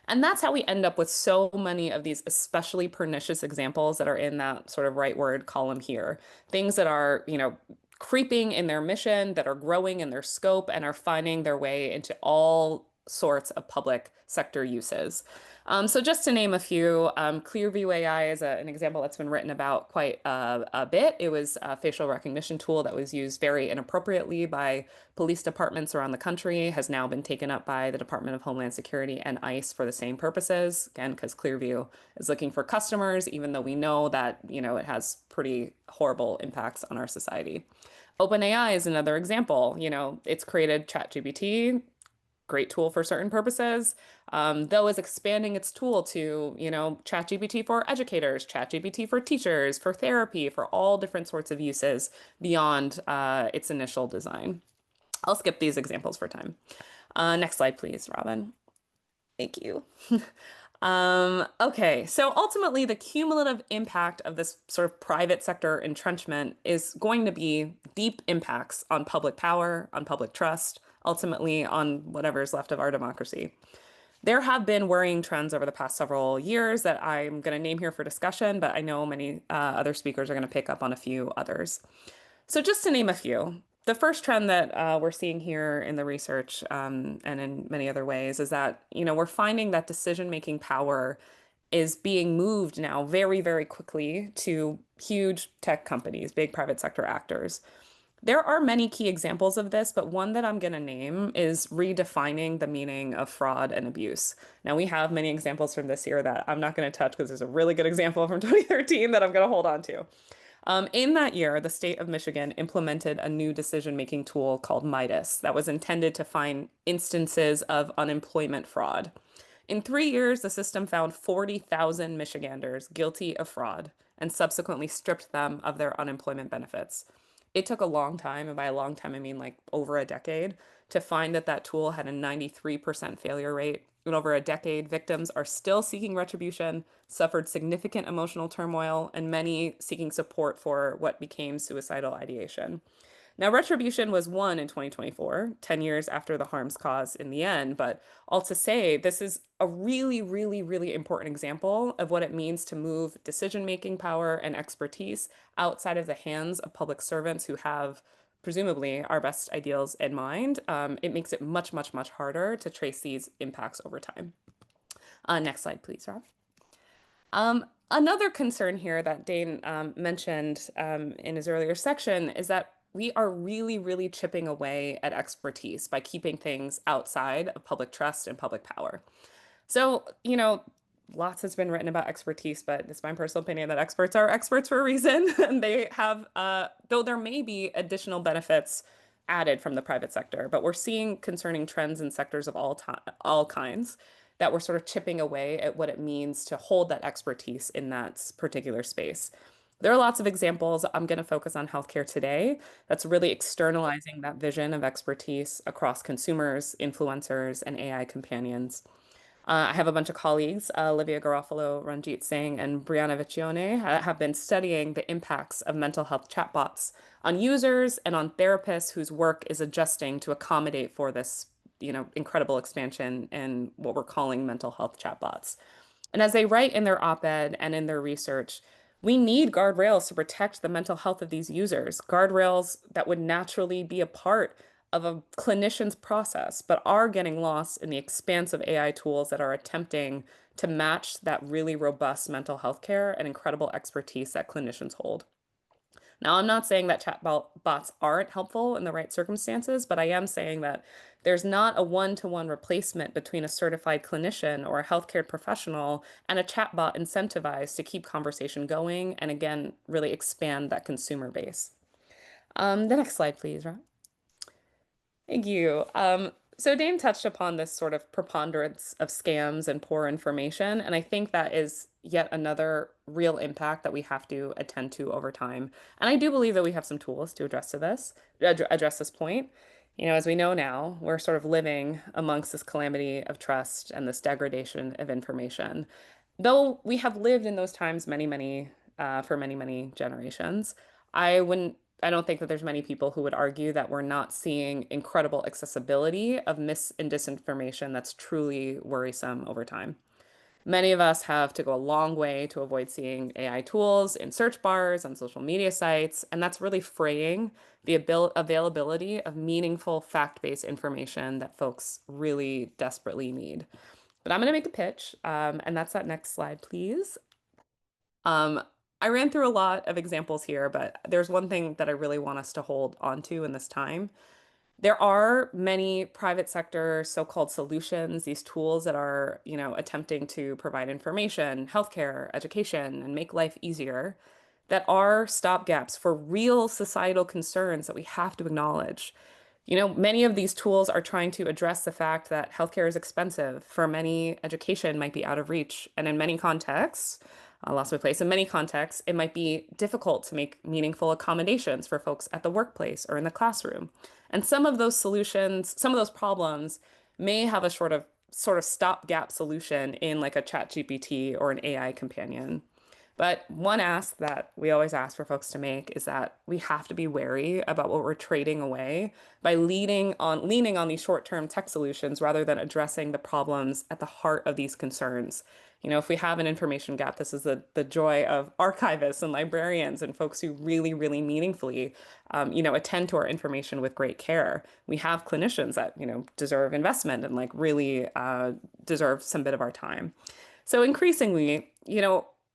And that's how we end up with so many of these especially pernicious examples that are in that sort of right word column here. Things that are, creeping in their mission, that are growing in their scope, and are finding their way into all sorts of public sector uses. So just to name a few, Clearview AI is an example that's been written about quite a bit. It was a facial recognition tool that was used very inappropriately by police departments around the country, has now been taken up by the Department of Homeland Security and ICE for the same purposes. Again, because Clearview is looking for customers, even though we know that, it has pretty horrible impacts on our society. OpenAI is another example. It's created ChatGPT, great tool for certain purposes, though is expanding its tool to, ChatGPT for educators, ChatGPT for teachers, for therapy, for all different sorts of uses beyond its initial design. I'll skip these examples for time. Next slide, please, Robin. Thank you. Okay, so ultimately, the cumulative impact of this sort of private sector entrenchment is going to be deep impacts on public power, on public trust, ultimately on whatever's left of our democracy. There have been worrying trends over the past several years that I'm going to name here for discussion, but I know many other speakers are going to pick up on a few others. So just to name a few, the first trend that we're seeing here in the research and in many other ways is that, we're finding that decision-making power is being moved now very, very quickly to huge tech companies, big private sector actors. There are many key examples of this, but one that I'm going to name is redefining the meaning of fraud and abuse. Now, we have many examples from this year that I'm not going to touch because there's a really good example from 2013 that I'm going to hold on to. In that year, the state of Michigan implemented a new decision-making tool called MIDAS that was intended to find instances of unemployment fraud. In 3 years, the system found 40,000 Michiganders guilty of fraud and subsequently stripped them of their unemployment benefits. It took a long time, and by a long time, I mean like over a decade, to find that that tool had a 93% failure rate. In over a decade, victims are still seeking retribution, suffered significant emotional turmoil, and many seeking support for what became suicidal ideation. Now, retribution was won in 2024, 10 years after the harms caused in the end. But all to say, this is a really, really, really important example of what it means to move decision-making power and expertise outside of the hands of public servants who have presumably our best ideals in mind. It makes it much, much, much harder to trace these impacts over time. Next slide, please, Rob. Another concern here that Dane mentioned in his earlier section is that we are really, really chipping away at expertise by keeping things outside of public trust and public power. So, lots has been written about expertise, but it's my personal opinion that experts are experts for a reason. And they have, though there may be additional benefits added from the private sector, but we're seeing concerning trends in sectors of all kinds that we're sort of chipping away at what it means to hold that expertise in that particular space. There are lots of examples. I'm going to focus on healthcare today. That's really externalizing that vision of expertise across consumers, influencers, and AI companions. I have a bunch of colleagues, Olivia Garofalo, Ranjit Singh, and Brianna Vecchione, have been studying the impacts of mental health chatbots on users and on therapists whose work is adjusting to accommodate for this, incredible expansion in what we're calling mental health chatbots. And as they write in their op-ed and in their research, we need guardrails to protect the mental health of these users, guardrails that would naturally be a part of a clinician's process, but are getting lost in the expanse of AI tools that are attempting to match that really robust mental health care and incredible expertise that clinicians hold. Now, I'm not saying that bots aren't helpful in the right circumstances, but I am saying that there's not a one-to-one replacement between a certified clinician or a healthcare professional and a chatbot incentivized to keep conversation going and again, really expand that consumer base. The next slide, please, Ron. Thank you. So Dane touched upon this sort of preponderance of scams and poor information, and I think that is yet another real impact that we have to attend to over time. And I do believe that we have some tools to address this point. As we know now, we're sort of living amongst this calamity of trust and this degradation of information. Though we have lived in those times for many, many generations, I don't think that there's many people who would argue that we're not seeing incredible accessibility of mis and disinformation that's truly worrisome over time. Many of us have to go a long way to avoid seeing AI tools in search bars on social media sites, and that's really fraying the availability of meaningful fact-based information that folks really desperately need. But I'm going to make a pitch, and that's that next slide, please. I ran through a lot of examples here, but there's one thing that I really want us to hold onto in this time. There are many private sector so-called solutions, these tools that are, attempting to provide information, healthcare, education, and make life easier, that are stopgaps for real societal concerns that we have to acknowledge. Many of these tools are trying to address the fact that healthcare is expensive. For many, education might be out of reach. And in many contexts, I lost my place. In many contexts, it might be difficult to make meaningful accommodations for folks at the workplace or in the classroom. And some of those solutions, some of those problems may have a sort of stopgap solution in like a chat GPT or an AI companion. But one ask that we always ask for folks to make is that we have to be wary about what we're trading away by leaning on these short-term tech solutions rather than addressing the problems at the heart of these concerns. If we have an information gap, this is the joy of archivists and librarians and folks who really, really meaningfully, attend to our information with great care. We have clinicians that, deserve investment and like really deserve some bit of our time. So increasingly,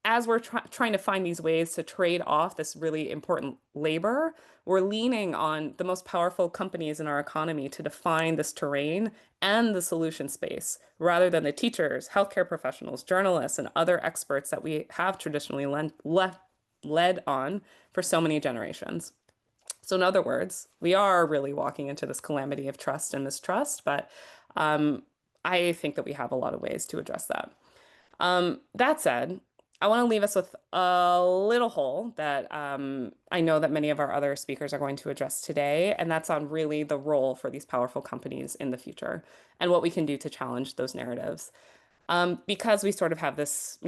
as we're trying to find these ways to trade off this really important labor, we're leaning on the most powerful companies in our economy to define this terrain and the solution space, rather than the teachers, healthcare professionals, journalists, and other experts that we have traditionally led on for so many generations. So in other words, we are really walking into this calamity of trust and mistrust, but I think that we have a lot of ways to address that. That said, I want to leave us with a little hole that I know that many of our other speakers are going to address today, and that's on really the role for these powerful companies in the future and what we can do to challenge those narratives. Because we sort of have this,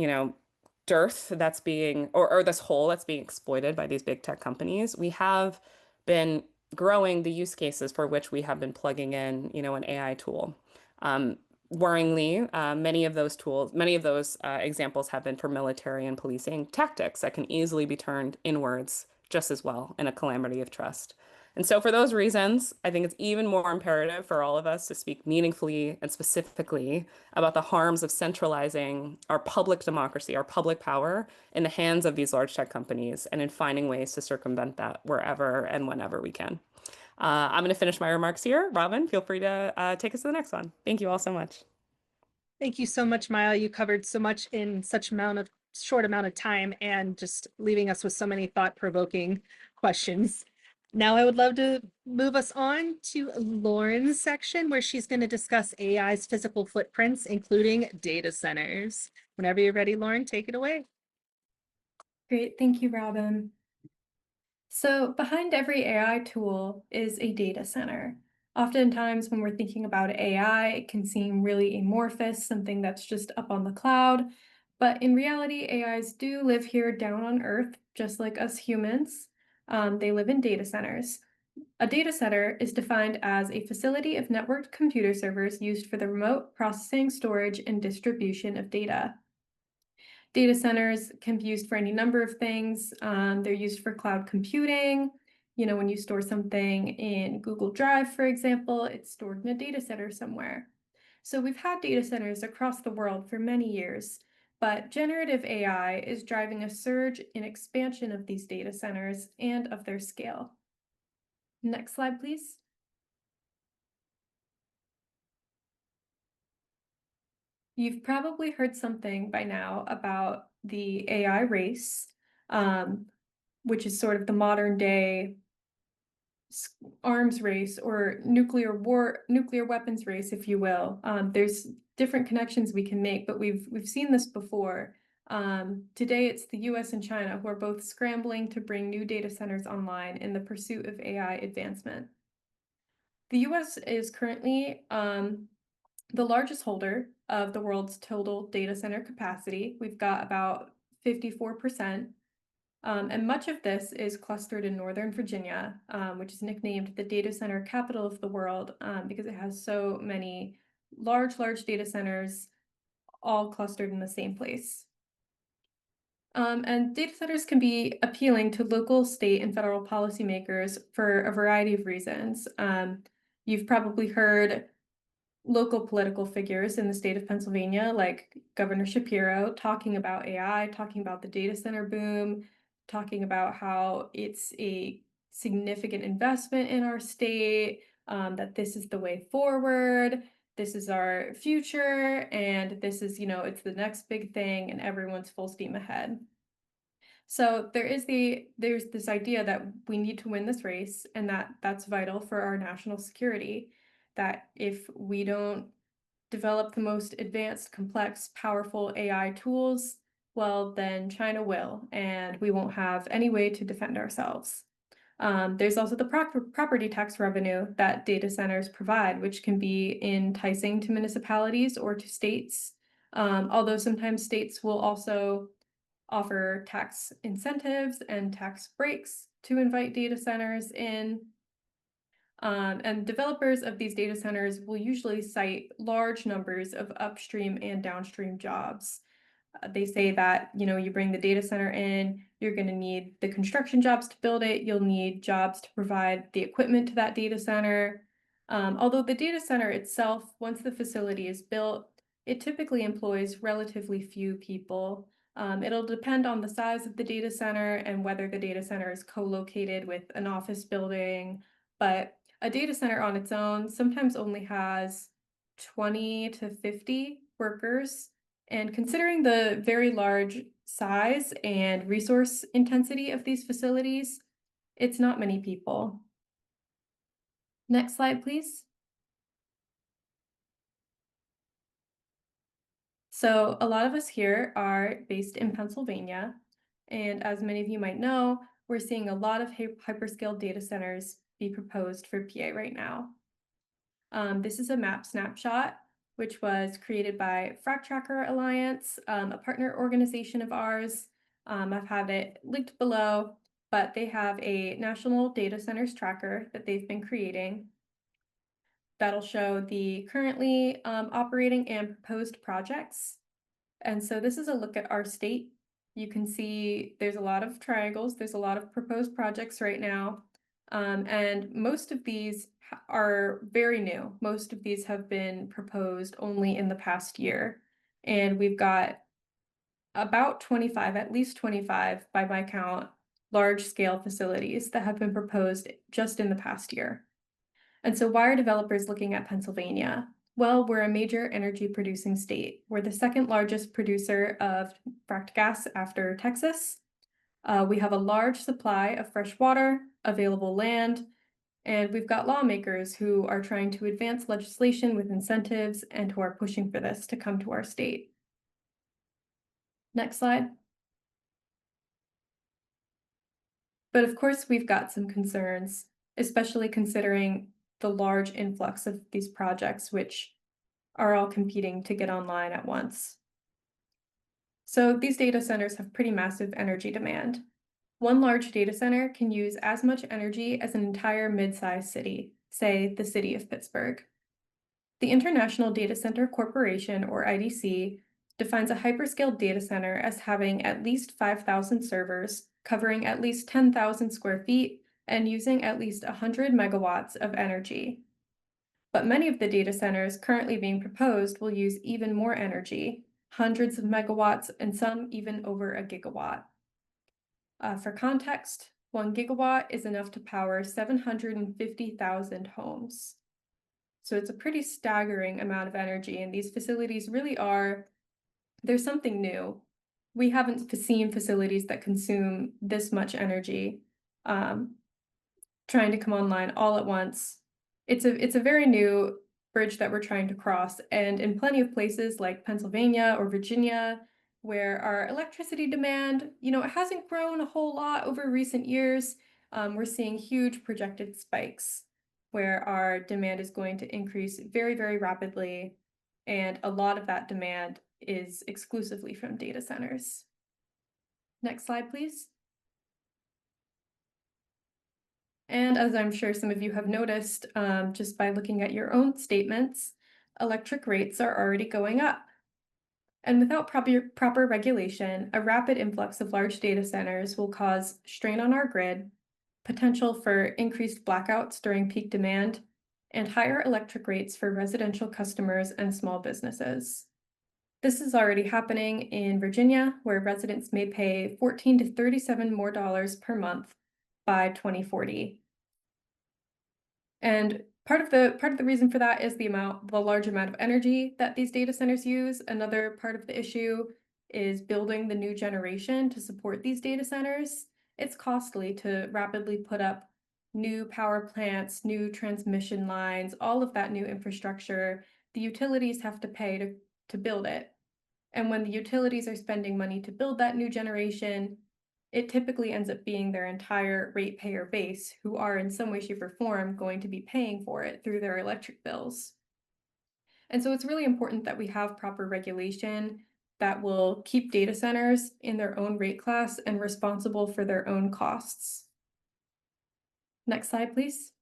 dearth that's being, or this hole that's being exploited by these big tech companies, we have been growing the use cases for which we have been plugging in, an AI tool. Um, Worryingly, many of those tools, many of those examples have been for military and policing tactics that can easily be turned inwards just as well in a calamity of trust. And so, for those reasons, I think it's even more imperative for all of us to speak meaningfully and specifically about the harms of centralizing our public democracy, our public power, in the hands of these large tech companies and in finding ways to circumvent that wherever and whenever we can. I'm going to finish my remarks here. Robin, feel free to take us to the next one. Thank you all so much.
Thank you so much, Maya. You covered so much in such short amount of time and just leaving us with so many thought-provoking questions. Now I would love to move us on to Lauren's section where she's going to discuss AI's physical footprints, including data centers. Whenever you're ready, Lauren, take it away.
Great, thank you, Robin. So behind every AI tool is a data center. Oftentimes when we're thinking about AI, it can seem really amorphous, something that's just up on the cloud. But in reality, AIs do live here down on Earth, just like us humans. They live in data centers. A data center is defined as a facility of networked computer servers used for the remote processing, storage, and distribution of data. Data centers can be used for any number of things. They're used for cloud computing. When you store something in Google Drive, for example, it's stored in a data center somewhere. So we've had data centers across the world for many years, but generative AI is driving a surge in expansion of these data centers and of their scale. Next slide, please. You've probably heard something by now about the AI race, which is sort of the modern day arms race or nuclear weapons race, if you will. There's different connections we can make, but we've seen this before. Today, it's the US and China who are both scrambling to bring new data centers online in the pursuit of AI advancement. The US is currently the largest holder of the world's total data center capacity. We've got about 54%. And much of this is clustered in Northern Virginia, which is nicknamed the data center capital of the world because it has so many large data centers all clustered in the same place. And data centers can be appealing to local, state, and federal policymakers for a variety of reasons. You've probably heard local political figures in the state of Pennsylvania, like Governor Shapiro, talking about AI, talking about the data center boom, talking about how it's a significant investment in our state, that this is the way forward, this is our future, and this is, it's the next big thing, and everyone's full steam ahead. So there's this idea that we need to win this race, and that's vital for our national security, that if we don't develop the most advanced, complex, powerful AI tools, well, then China will, and we won't have any way to defend ourselves. There's also the property tax revenue that data centers provide, which can be enticing to municipalities or to states, although sometimes states will also offer tax incentives and tax breaks to invite data centers in. And developers of these data centers will usually cite large numbers of upstream and downstream jobs. They say that, you bring the data center in, you're going to need the construction jobs to build it, you'll need jobs to provide the equipment to that data center. Although the data center itself, once the facility is built, it typically employs relatively few people. It'll depend on the size of the data center and whether the data center is co-located with an office building, but a data center on its own sometimes only has 20 to 50 workers. And considering the very large size and resource intensity of these facilities, it's not many people. Next slide, please. So a lot of us here are based in Pennsylvania, and as many of you might know, we're seeing a lot of hyperscale data centers be proposed for PA right now. This is a map snapshot, which was created by Frac Tracker Alliance, a partner organization of ours. I've had it linked below, but they have a national data centers tracker that they've been creating that'll show the currently operating and proposed projects. And so this is a look at our state. You can see there's a lot of triangles. There's a lot of proposed projects right now. And most of these are very new. Most of these have been proposed only in the past year. And we've got about 25, at least 25 by my count, large scale facilities that have been proposed just in the past year. And so why are developers looking at Pennsylvania? Well, we're a major energy producing state. We're the second largest producer of fracked gas after Texas. We have a large supply of fresh water, available land, and we've got lawmakers who are trying to advance legislation with incentives and who are pushing for this to come to our state. Next slide. But of course, we've got some concerns, especially considering the large influx of these projects, which are all competing to get online at once. So these data centers have pretty massive energy demand. One large data center can use as much energy as an entire mid-sized city, say the city of Pittsburgh. The International Data Center Corporation, or IDC, defines a hyperscale data center as having at least 5,000 servers, covering at least 10,000 square feet, and using at least 100 megawatts of energy. But many of the data centers currently being proposed will use even more energy, hundreds of megawatts, and some even over a gigawatt. For context, 1 gigawatt is enough to power 750,000 homes. So it's a pretty staggering amount of energy, and these facilities really are, there's something new. We haven't seen facilities that consume this much energy trying to come online all at once. It's a very new bridge that we're trying to cross, and in plenty of places like Pennsylvania or Virginia, where our electricity demand, it hasn't grown a whole lot over recent years, we're seeing huge projected spikes where our demand is going to increase very, very rapidly, and a lot of that demand is exclusively from data centers. Next slide, please. And as I'm sure some of you have noticed, just by looking at your own statements, electric rates are already going up. And without proper regulation, a rapid influx of large data centers will cause strain on our grid, potential for increased blackouts during peak demand, and higher electric rates for residential customers and small businesses. This is already happening in Virginia, where residents may pay $14 to $37 more per month by 2040. And part of the reason for that is the large amount of energy that these data centers use. Another part of the issue is building the new generation to support these data centers. It's costly to rapidly put up new power plants, new transmission lines, all of that new infrastructure. The utilities have to pay to build it. And when the utilities are spending money to build that new generation, it typically ends up being their entire ratepayer base who are in some way, shape, or form going to be paying for it through their electric bills. And so it's really important that we have proper regulation that will keep data centers in their own rate class and responsible for their own costs. Next slide, please.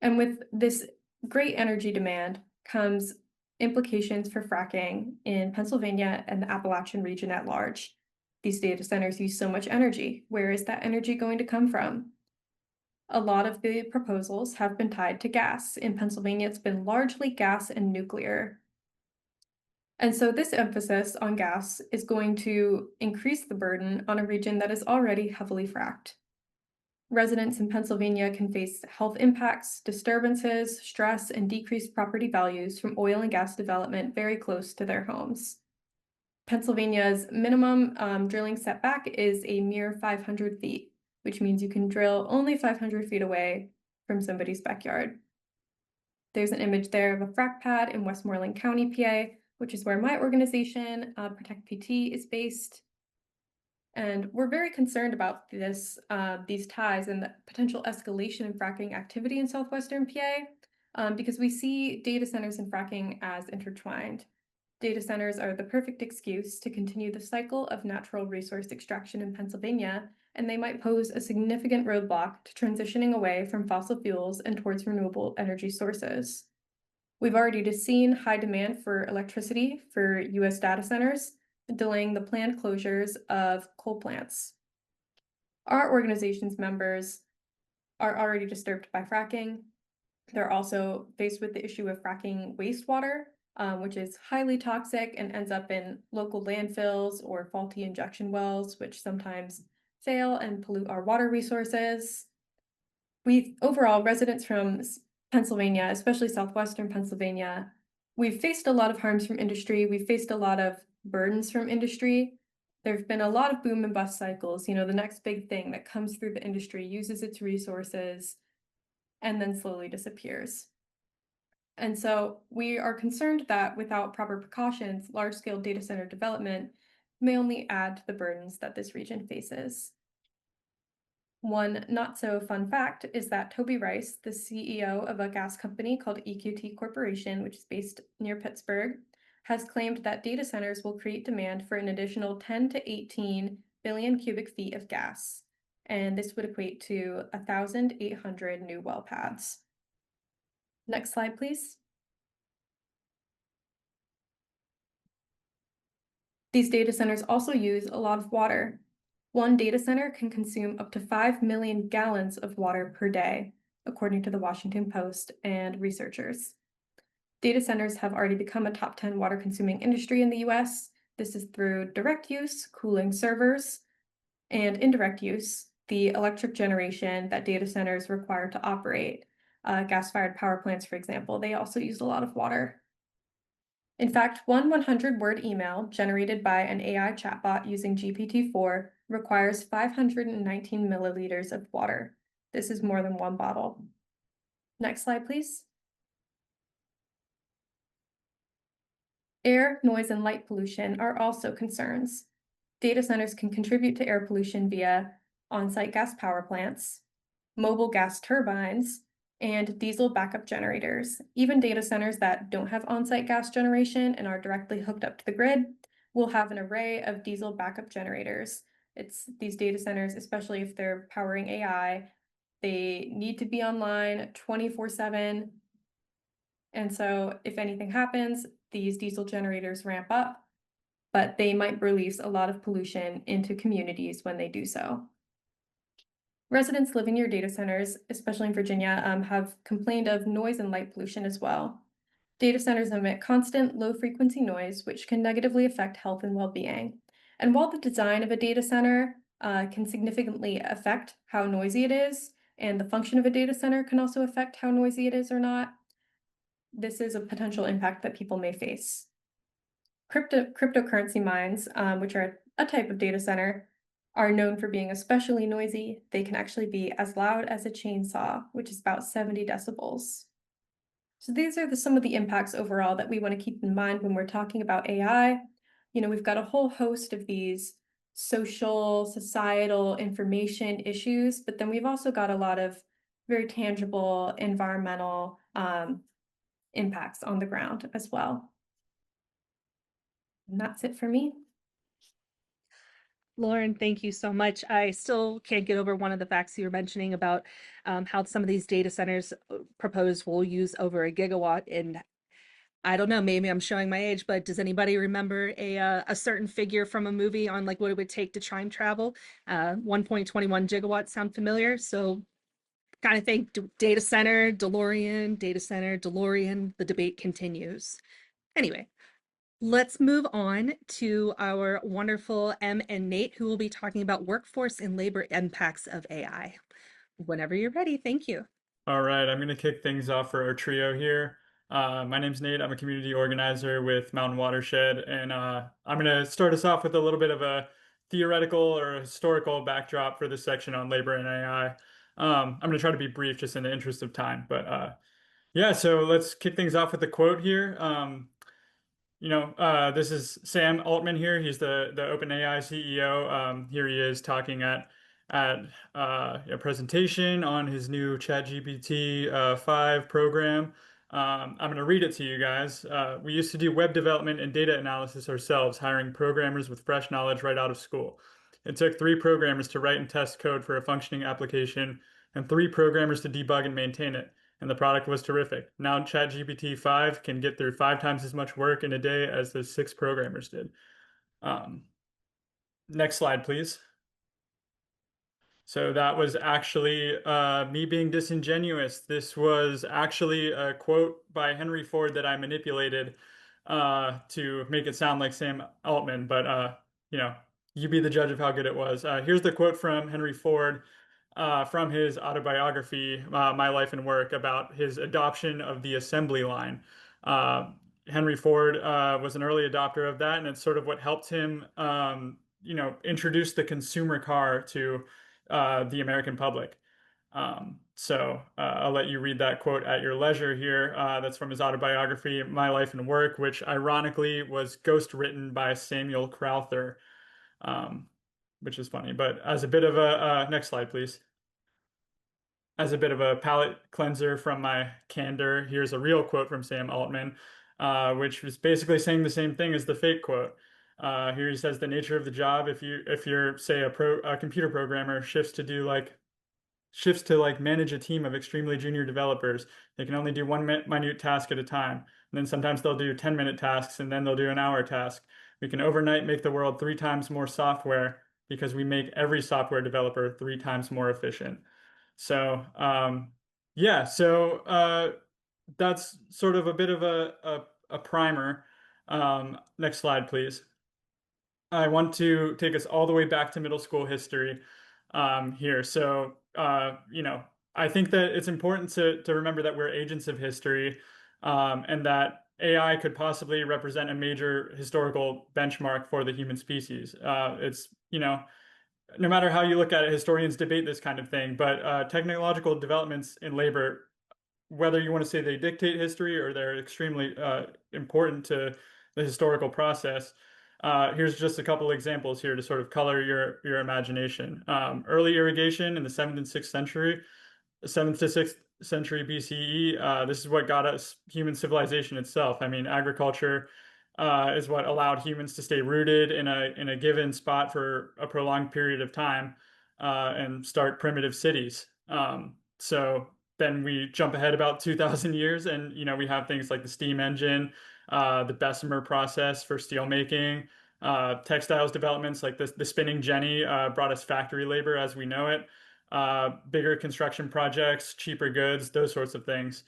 And with this great energy demand comes implications for fracking in Pennsylvania and the Appalachian region at large. These data centers use so much energy. Where is that energy going to come from? A lot of the proposals have been tied to gas. In Pennsylvania, it's been largely gas and nuclear. And so this emphasis on gas is going to increase the burden on a region that is already heavily fracked. residents in Pennsylvania can face health impacts, disturbances, stress, and decreased property values from oil and gas development very close to their homes. Pennsylvania's minimum drilling setback is a mere 500 feet, which means you can drill only 500 feet away from somebody's backyard. There's an image there of a frac pad in Westmoreland County, PA, which is where my organization, Protect PT, is based. And we're very concerned about these ties and the potential escalation in fracking activity in southwestern PA, because we see data centers and fracking as intertwined. Data centers are the perfect excuse to continue the cycle of natural resource extraction in Pennsylvania, and they might pose a significant roadblock to transitioning away from fossil fuels and towards renewable energy sources. We've already just seen high demand for electricity for US data centers, delaying the planned closures of coal plants. Our organization's members are already disturbed by fracking. They're also faced with the issue of fracking wastewater, which is highly toxic and ends up in local landfills or faulty injection wells, which sometimes fail and pollute our water resources. Overall, residents from Pennsylvania, especially southwestern Pennsylvania, we've faced a lot of harms from industry. We've faced a lot of burdens from industry. There've been a lot of boom and bust cycles. You know, the next big thing that comes through the industry uses its resources and then slowly disappears. And so we are concerned that without proper precautions, large-scale data center development may only add to the burdens that this region faces. One not so fun fact is that Toby Rice, the CEO of a gas company called EQT Corporation, which is based near Pittsburgh, has claimed that data centers will create demand for an additional 10 to 18 billion cubic feet of gas. And this would equate to 1,800 new well pads. Next slide, please. These data centers also use a lot of water. One data center can consume up to 5 million gallons of water per day, according to the Washington Post and researchers. Data centers have already become a top 10 water consuming industry in the US. This is through direct use, cooling servers, and indirect use, the electric generation that data centers require to operate. Gas-fired power plants, for example, they also use a lot of water. In fact, one 100-word email generated by an AI chatbot using GPT-4 requires 519 milliliters of water. This is more than one bottle. Next slide, please. Air, noise, and light pollution are also concerns. Data centers can contribute to air pollution via on-site gas power plants, mobile gas turbines, and diesel backup generators. Even data centers that don't have on-site gas generation and are directly hooked up to the grid will have an array of diesel backup generators. It's these data centers, especially if they're powering AI, they need to be online 24/7. And so if anything happens, these diesel generators ramp up, but they might release a lot of pollution into communities when they do so. Residents living near data centers, especially in Virginia, have complained of noise and light pollution as well. Data centers emit constant low-frequency noise, which can negatively affect health and well-being. And while the design of a data center can significantly affect how noisy it is, and the function of a data center can also affect how noisy it is or not, this is a potential impact that people may face. Cryptocurrency mines, which are a type of data center, are known for being especially noisy. They can actually be as loud as a chainsaw, which is about 70 decibels. So these are some of the impacts overall that we want to keep in mind when we're talking about AI. You know, we've got a whole host of these social, societal, information issues, but then we've also got a lot of very tangible environmental impacts on the ground as well. And that's it for me.
Lauren, thank you so much. I still can't get over one of the facts you were mentioning about how some of these data centers proposed will use over a gigawatt. And I don't know, maybe I'm showing my age, but does anybody remember a certain figure from a movie on like what it would take to time travel? 1.21 gigawatts sound familiar? So kind of think data center, DeLorean, data center, DeLorean, the debate continues. Anyway, let's move on to our wonderful Em and Nate, who will be talking about workforce and labor impacts of AI. Whenever you're ready, thank you.
All right, I'm going to kick things off for our trio here. My name's Nate. I'm a community organizer with Mountain Watershed, and I'm going to start us off with a little bit of a theoretical or historical backdrop for this section on labor and AI. I'm going to try to be brief just in the interest of time, but yeah, so let's kick things off with a quote here. This is Sam Altman here. He's the OpenAI CEO. Here he is talking at a presentation on his new ChatGPT 5 program. I'm going to read it to you guys. We used to do web development and data analysis ourselves, hiring programmers with fresh knowledge right out of school. It took 3 programmers to write and test code for a functioning application, and 3 programmers to debug and maintain it, and the product was terrific. Now ChatGPT 5 can get through 5 times as much work in a day as the 6 programmers did. Next slide, please. So that was actually me being disingenuous. This was actually a quote by Henry Ford that I manipulated to make it sound like Sam Altman, but you be the judge of how good it was. Here's the quote from Henry Ford from his autobiography, My Life and Work, about his adoption of the assembly line. Henry Ford was an early adopter of that, and it's sort of what helped him, introduce the consumer car to the American public. I'll let you read that quote at your leisure here. That's from his autobiography, My Life and Work, which ironically was ghostwritten by Samuel Crowther, which is funny. But as a bit of a next slide, please. As a bit of a palate cleanser from my candor, here's a real quote from Sam Altman, which was basically saying the same thing as the fake quote. Here he says the nature of the job, if you're say a computer programmer, shifts to like manage a team of extremely junior developers. They can only do one minute task at a time. And then sometimes they'll do 10-minute tasks, and then they'll do an hour task. We can overnight make the world 3 times more software because we make every software developer 3 times more efficient. So that's sort of a bit of a primer. Next slide, please. I want to take us all the way back to middle school history here. So, I think that it's important to remember that we're agents of history, and that AI could possibly represent a major historical benchmark for the human species. No matter how you look at it, historians debate this kind of thing, but technological developments in labor, whether you want to say they dictate history or they're extremely important to the historical process. Here's just a couple examples here to sort of color your imagination. Early irrigation in the 7th and 6th century, 7th to 6th century BCE. This is what got us human civilization itself. I mean, agriculture is what allowed humans to stay rooted in a given spot for a prolonged period of time and start primitive cities. So then we jump ahead about 2,000 years, and we have things like the steam engine, the Bessemer process for steel making, textiles developments like the spinning jenny brought us factory labor as we know it, bigger construction projects, cheaper goods, those sorts of things.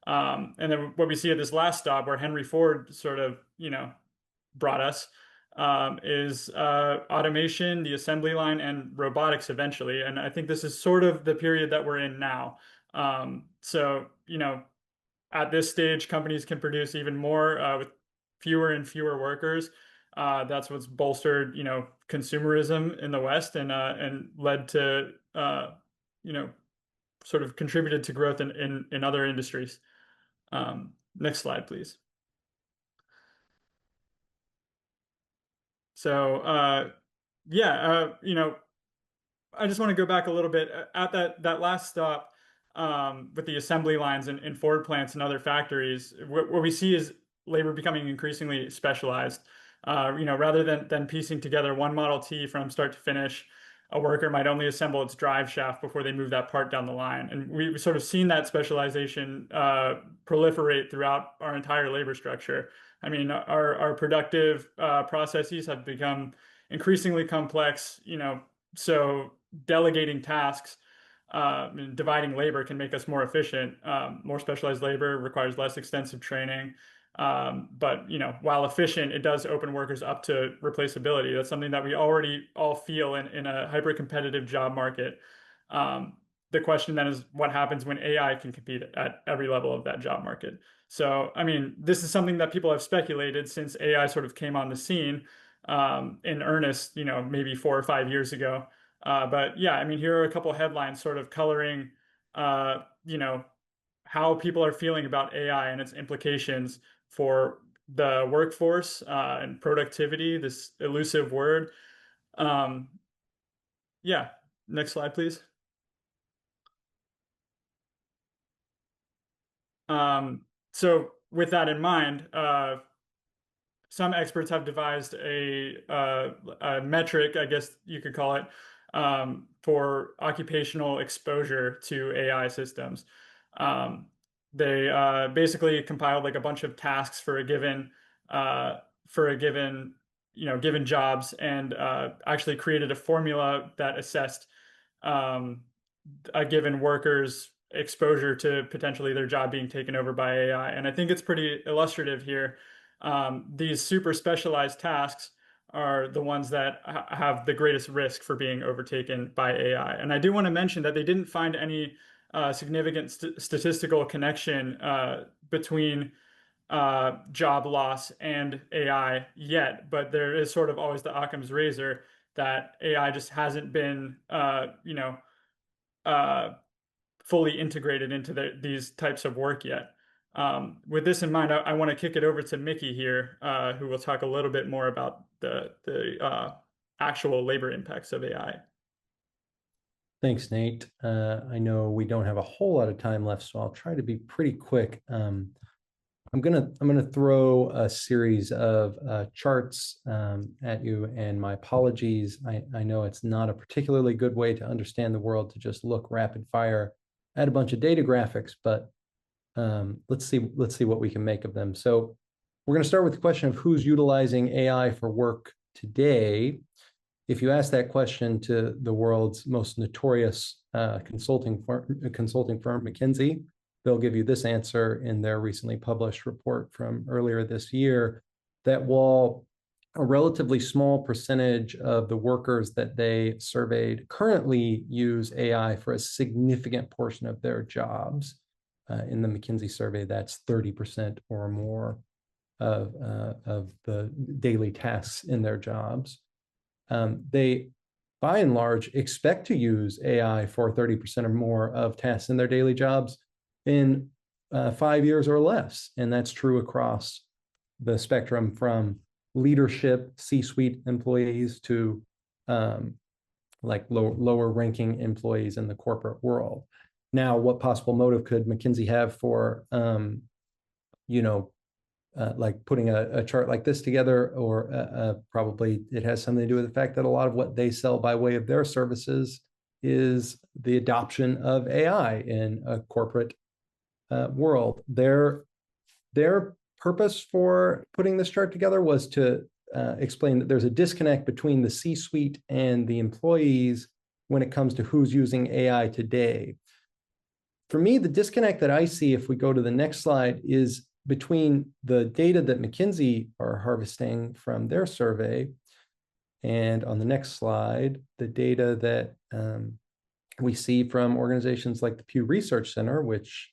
And then what we see at this last stop, where Henry Ford sort of, brought us, is automation, the assembly line, and robotics eventually. And I think this is sort of the period that we're in now. At this stage, companies can produce even more with fewer and fewer workers. That's what's bolstered, consumerism in the West and led to, sort of contributed to growth in other industries. Next slide, please. So, I just want to go back a little bit at that last stop with the assembly lines in Ford plants and other factories. What we see is labor becoming increasingly specialized. Rather than piecing together one Model T from start to finish, a worker might only assemble its drive shaft before they move that part down the line. And we've sort of seen that specialization proliferate throughout our entire labor structure. I mean, our productive processes have become increasingly complex, so delegating tasks and dividing labor can make us more efficient. More specialized labor requires less extensive training. But while efficient, it does open workers up to replaceability. That's something that we already all feel in a hyper-competitive job market. the question then is what happens when AI can compete at every level of that job market? So, I mean, this is something that people have speculated since AI sort of came on the scene in earnest, maybe 4 or 5 years ago. But yeah, I mean, here are a couple of headlines sort of coloring, how people are feeling about AI and its implications for the workforce and productivity, this elusive word. Um, yeah, next slide, please. So with that in mind, some experts have devised a metric, I guess you could call it, for occupational exposure to AI systems. They basically compiled like a bunch of tasks for a given given jobs, and actually created a formula that assessed um, a given worker's exposure to potentially their job being taken over by AI. And I think it's pretty illustrative here. These super specialized tasks are the ones that have the greatest risk for being overtaken by AI. And I do want to mention that they didn't find any significant statistical connection between job loss and AI yet, but there is sort of always the Occam's razor that AI just hasn't been, uh, fully integrated into these types of work yet. With this in mind, I want to kick it over to Mickey here, who will talk a little bit more about the actual labor impacts of AI.
Thanks, Nate. I know we don't have a whole lot of time left, so I'll try to be pretty quick. I'm gonna throw a series of charts at you, and my apologies. I know it's not a particularly good way to understand the world to just look rapid fire at a bunch of data graphics, but let's see what we can make of them. So we're going to start with the question of who's utilizing AI for work today. If you ask that question to the world's most notorious consulting firm, McKinsey, they'll give you this answer in their recently published report from earlier this year, that while a relatively small percentage of the workers that they surveyed currently use AI for a significant portion of their jobs, in the McKinsey survey, that's 30% or more of the daily tasks in their jobs. They, by and large, expect to use AI for 30% or more of tasks in their daily jobs in 5 years or less. And that's true across the spectrum from leadership, C-suite employees to like lower ranking employees in the corporate world. Now, what possible motive could McKinsey have for, like putting a chart like this together? Or probably it has something to do with the fact that a lot of what they sell by way of their services is the adoption of AI in a corporate world. Their purpose for putting this chart together was to explain that there's a disconnect between the C-suite and the employees when it comes to who's using AI today. For me, the disconnect that I see, if we go to the next slide, is between the data that McKinsey are harvesting from their survey, and on the next slide, the data that we see from organizations like the Pew Research Center, which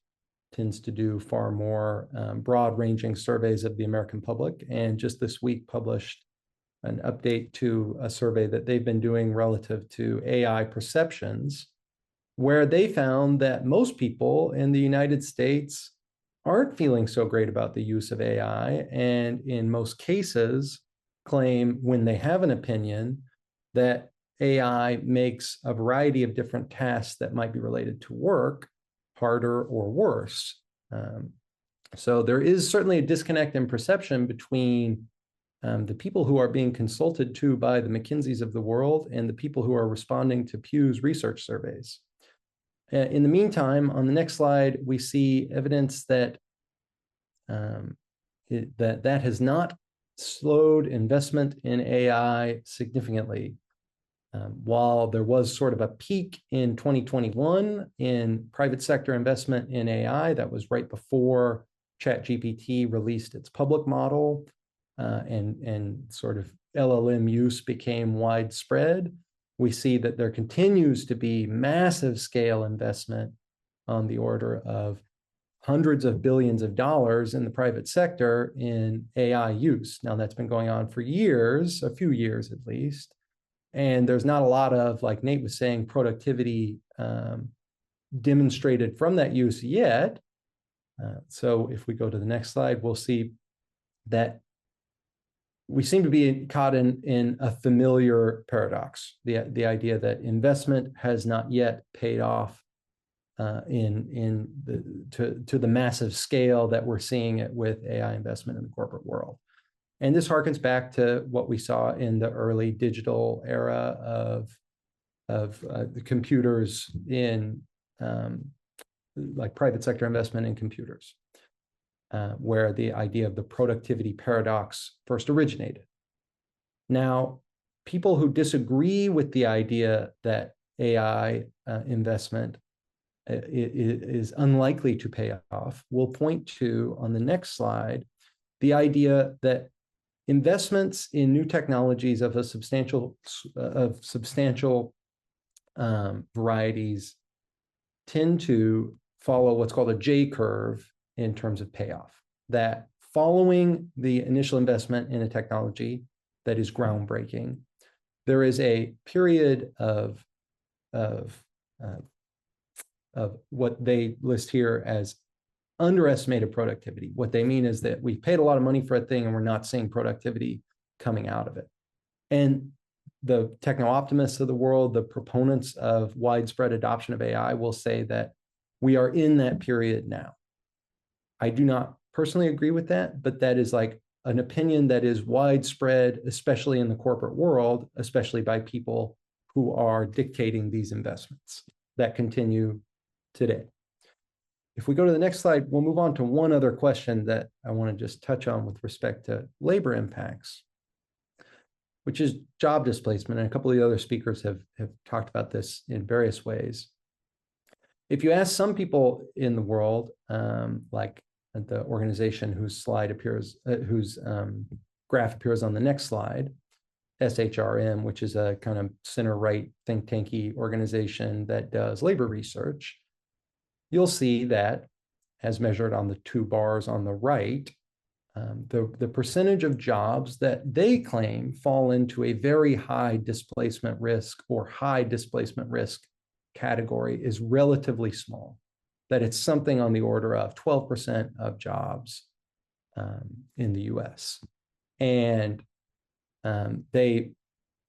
tends to do far more broad-ranging surveys of the American public, and just this week published an update to a survey that they've been doing relative to AI perceptions, where they found that most people in the United States aren't feeling so great about the use of AI, and in most cases claim, when they have an opinion, that AI makes a variety of different tasks that might be related to work harder or worse. So there is certainly a disconnect in perception between the people who are being consulted to by the McKinseys of the world and the people who are responding to Pew's research surveys. In the meantime, on the next slide, we see evidence that that has not slowed investment in AI significantly. While there was sort of a peak in 2021 in private sector investment in AI, that was right before ChatGPT released its public model, and sort of LLM use became widespread. we see that there continues to be massive scale investment on the order of hundreds of billions of dollars in the private sector in AI use. Now, that's been going on for years, a few years at least. And there's not a lot of, like Nate was saying, productivity demonstrated from that use yet. So if we go to the next slide, we'll see that we seem to be caught in a familiar paradox, the idea that investment has not yet paid off to the massive scale that we're seeing it with AI investment in the corporate world. And this harkens back to what we saw in the early digital era of the computers in like private sector investment in computers, where the idea of the productivity paradox first originated. Now, people who disagree with the idea that AI investment is unlikely to pay off will point to, on the next slide, the idea that investments in new technologies of substantial varieties tend to follow what's called a J curve in terms of payoff. That following the initial investment in a technology that is groundbreaking, there is a period of what they list here as underestimated productivity. What they mean is that we paid a lot of money for a thing and we're not seeing productivity coming out of it. And the techno-optimists of the world, the proponents of widespread adoption of AI, will say that we are in that period now. I do not personally agree with that, but that is like an opinion that is widespread, especially in the corporate world, especially by people who are dictating these investments that continue today. If we go to the next slide, we'll move on to one other question that I want to just touch on with respect to labor impacts, which is job displacement. And a couple of the other speakers have talked about this in various ways. If you ask some people in the world, like the organization whose slide appears, whose graph appears on the next slide, SHRM, which is a kind of center-right think tanky organization that does labor research, you'll see that, as measured on the two bars on the right, the percentage of jobs that they claim fall into a very high displacement risk or high displacement risk category is relatively small, that it's something on the order of 12% of jobs in the US. And they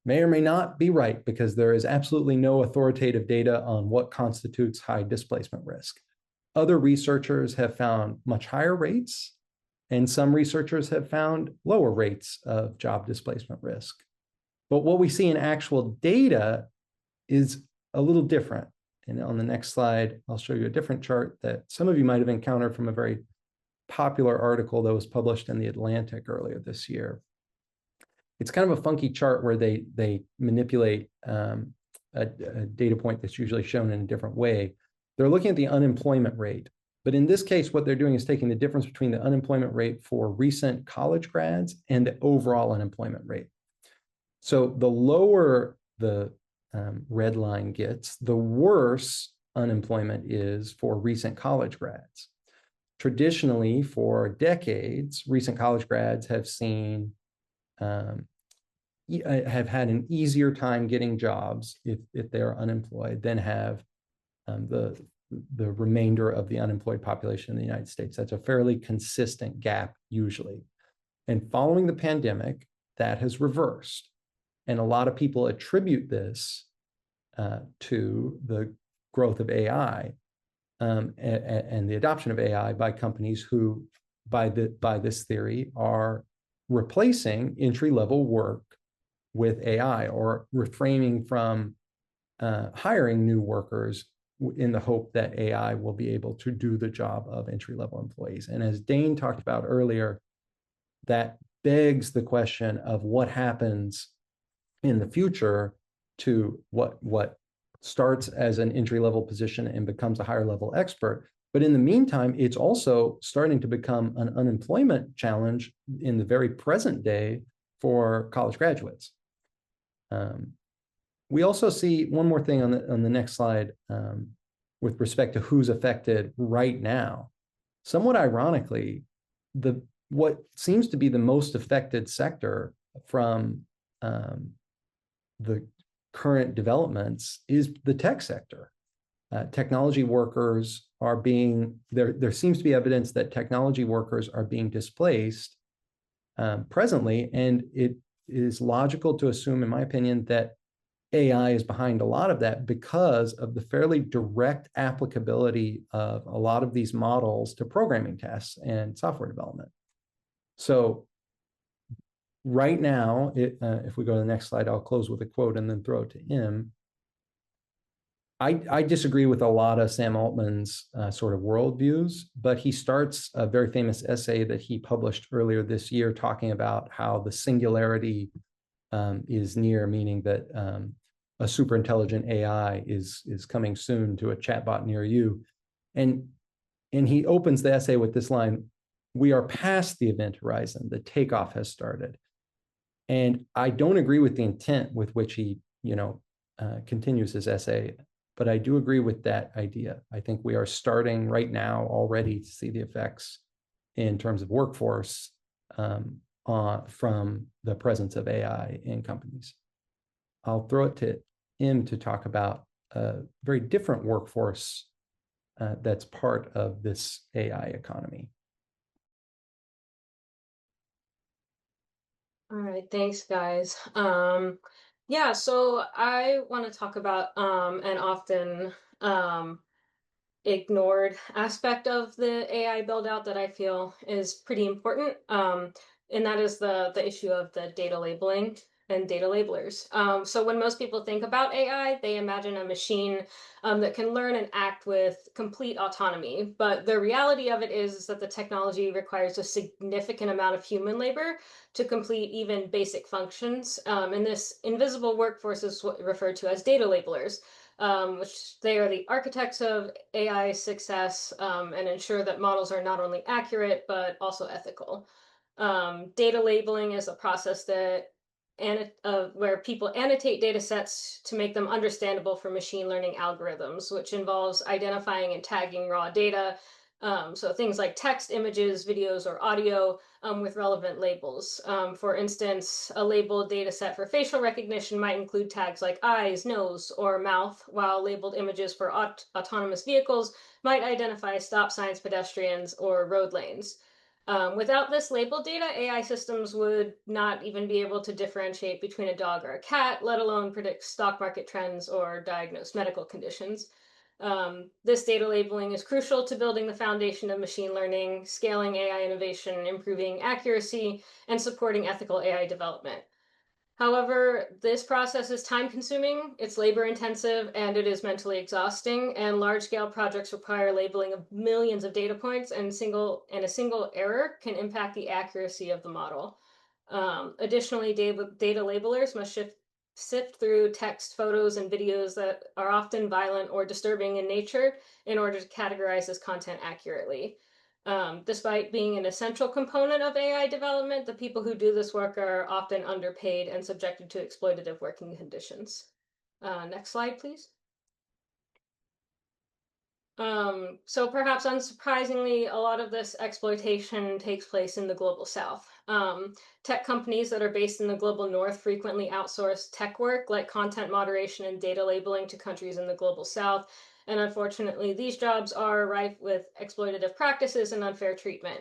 may or may not be right, because there is absolutely no authoritative data on what constitutes high displacement risk. Other researchers have found much higher rates, and some researchers have found lower rates of job displacement risk. But what we see in actual data is a little different. And on the next slide, I'll show you a different chart that some of you might have encountered from a very popular article that was published in The Atlantic earlier this year. It's kind of a funky chart where they manipulate a data point that's usually shown in a different way. They're looking at the unemployment rate. But in this case, what they're doing is taking the difference between the unemployment rate for recent college grads and the overall unemployment rate. So the lower the red line gets, the worse unemployment is for recent college grads. Traditionally, for decades, recent college grads have seen have had an easier time getting jobs if they are unemployed than have the remainder of the unemployed population in the United States. That's a fairly consistent gap usually. And following the pandemic, that has reversed. And a lot of people attribute this to the growth of AI and the adoption of AI by companies who, by this theory, are replacing entry-level work with AI, or refraining from hiring new workers in the hope that AI will be able to do the job of entry-level employees. And as Dane talked about earlier, that begs the question of what happens in the future to what starts as an entry-level position and becomes a higher-level expert. But in the meantime, it's also starting to become an unemployment challenge in the very present day for college graduates. We also see one more thing on the next slide with respect to who's affected right now. Somewhat ironically, what seems to be the most affected sector from the current developments is the tech sector. Technology workers are being, there seems to be evidence that technology workers are being displaced presently, and it is logical to assume, in my opinion, that AI is behind a lot of that because of the fairly direct applicability of a lot of these models to programming tasks and software development. So right now, if we go to the next slide, I'll close with a quote and then throw it to him. I disagree with a lot of Sam Altman's sort of worldviews, but he starts a very famous essay that he published earlier this year talking about how the singularity is near, meaning that a super intelligent AI is coming soon to a chatbot near you. And he opens the essay with this line: "We are past the event horizon. The takeoff has started." And I don't agree with the intent with which he, continues his essay, but I do agree with that idea. I think we are starting right now already to see the effects in terms of workforce from the presence of AI in companies. I'll throw it to him to talk about a very different workforce that's part of this AI economy.
All right, thanks, guys. Yeah, so I want to talk about an often ignored aspect of the AI build out that I feel is pretty important. And that is the issue of the data labeling and data labelers. So when most people think about AI, they imagine a machine that can learn and act with complete autonomy. But the reality of it is that the technology requires a significant amount of human labor to complete even basic functions. And this invisible workforce is what referred to as data labelers. Which they are the architects of AI success and ensure that models are not only accurate, but also ethical. Data labeling is a process that where people annotate data sets to make them understandable for machine learning algorithms, which involves identifying and tagging raw data. So things like text, images, videos, or audio with relevant labels. For instance, a labeled data set for facial recognition might include tags like eyes, nose, or mouth, while labeled images for autonomous vehicles might identify stop signs, pedestrians, or road lanes. Without this labeled data, AI systems would not even be able to differentiate between a dog or a cat, let alone predict stock market trends or diagnose medical conditions. This data labeling is crucial to building the foundation of machine learning, scaling AI innovation, improving accuracy, and supporting ethical AI development. However, this process is time consuming, it's labor intensive, and it is mentally exhausting, and large scale projects require labeling of millions of data points, and a single error can impact the accuracy of the model. Additionally, data labelers must sift through text, photos, and videos that are often violent or disturbing in nature in order to categorize this content accurately. Despite being an essential component of AI development, the people who do this work are often underpaid and subjected to exploitative working conditions. Next slide, please. So perhaps unsurprisingly, a lot of this exploitation takes place in the global south. Tech companies that are based in the global north frequently outsource tech work like content moderation and data labeling to countries in the global south. And unfortunately, these jobs are rife with exploitative practices and unfair treatment.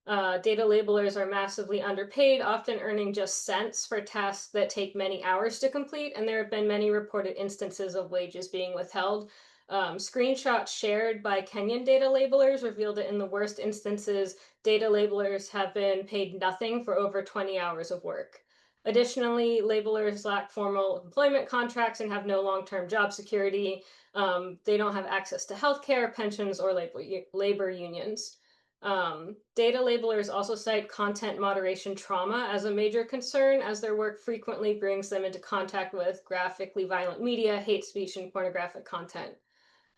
Data labelers are massively underpaid, often earning just cents for tasks that take many hours to complete, and there have been many reported instances of wages being withheld. Screenshots shared by Kenyan data labelers revealed that in the worst instances, data labelers have been paid nothing for over 20 hours of work. Additionally, labelers lack formal employment contracts and have no long-term job security. They don't have access to healthcare, pensions, or labor unions. Data labelers also cite content moderation trauma as a major concern, as their work frequently brings them into contact with graphically violent media, hate speech, and pornographic content.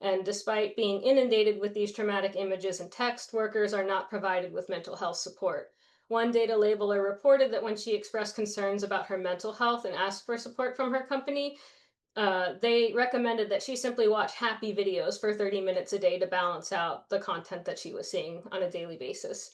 And despite being inundated with these traumatic images and text, workers are not provided with mental health support. One data labeler reported that when she expressed concerns about her mental health and asked for support from her company, they recommended that she simply watch happy videos for 30 minutes a day to balance out the content that she was seeing on a daily basis.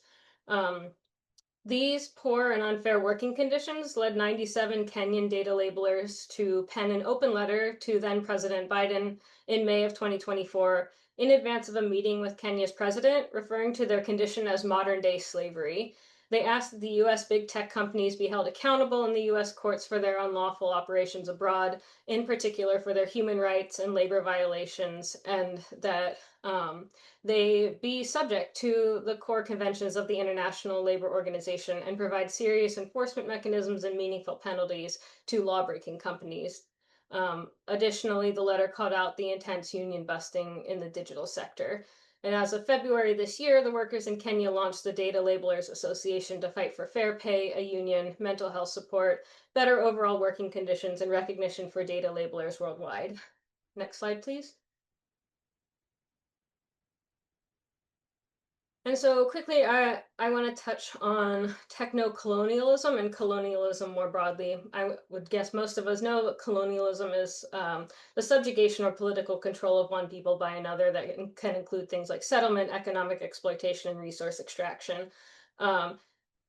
These poor and unfair working conditions led 97 Kenyan data labelers to pen an open letter to then President Biden in May of 2024 in advance of a meeting with Kenya's president, referring to their condition as modern day slavery. They asked that the US big tech companies be held accountable in the US courts for their unlawful operations abroad, in particular for their human rights and labor violations, and that they be subject to the core conventions of the International Labor Organization and provide serious enforcement mechanisms and meaningful penalties to lawbreaking companies. Additionally, the letter called out the intense union busting in the digital sector. And as of February this year, the workers in Kenya launched the Data Labelers Association to fight for fair pay, a union, mental health support, better overall working conditions, and recognition for data labelers worldwide. Next slide, please. And so quickly, I want to touch on techno-colonialism and colonialism more broadly. I would guess most of us know that colonialism is the subjugation or political control of one people by another that can include things like settlement, economic exploitation, and resource extraction.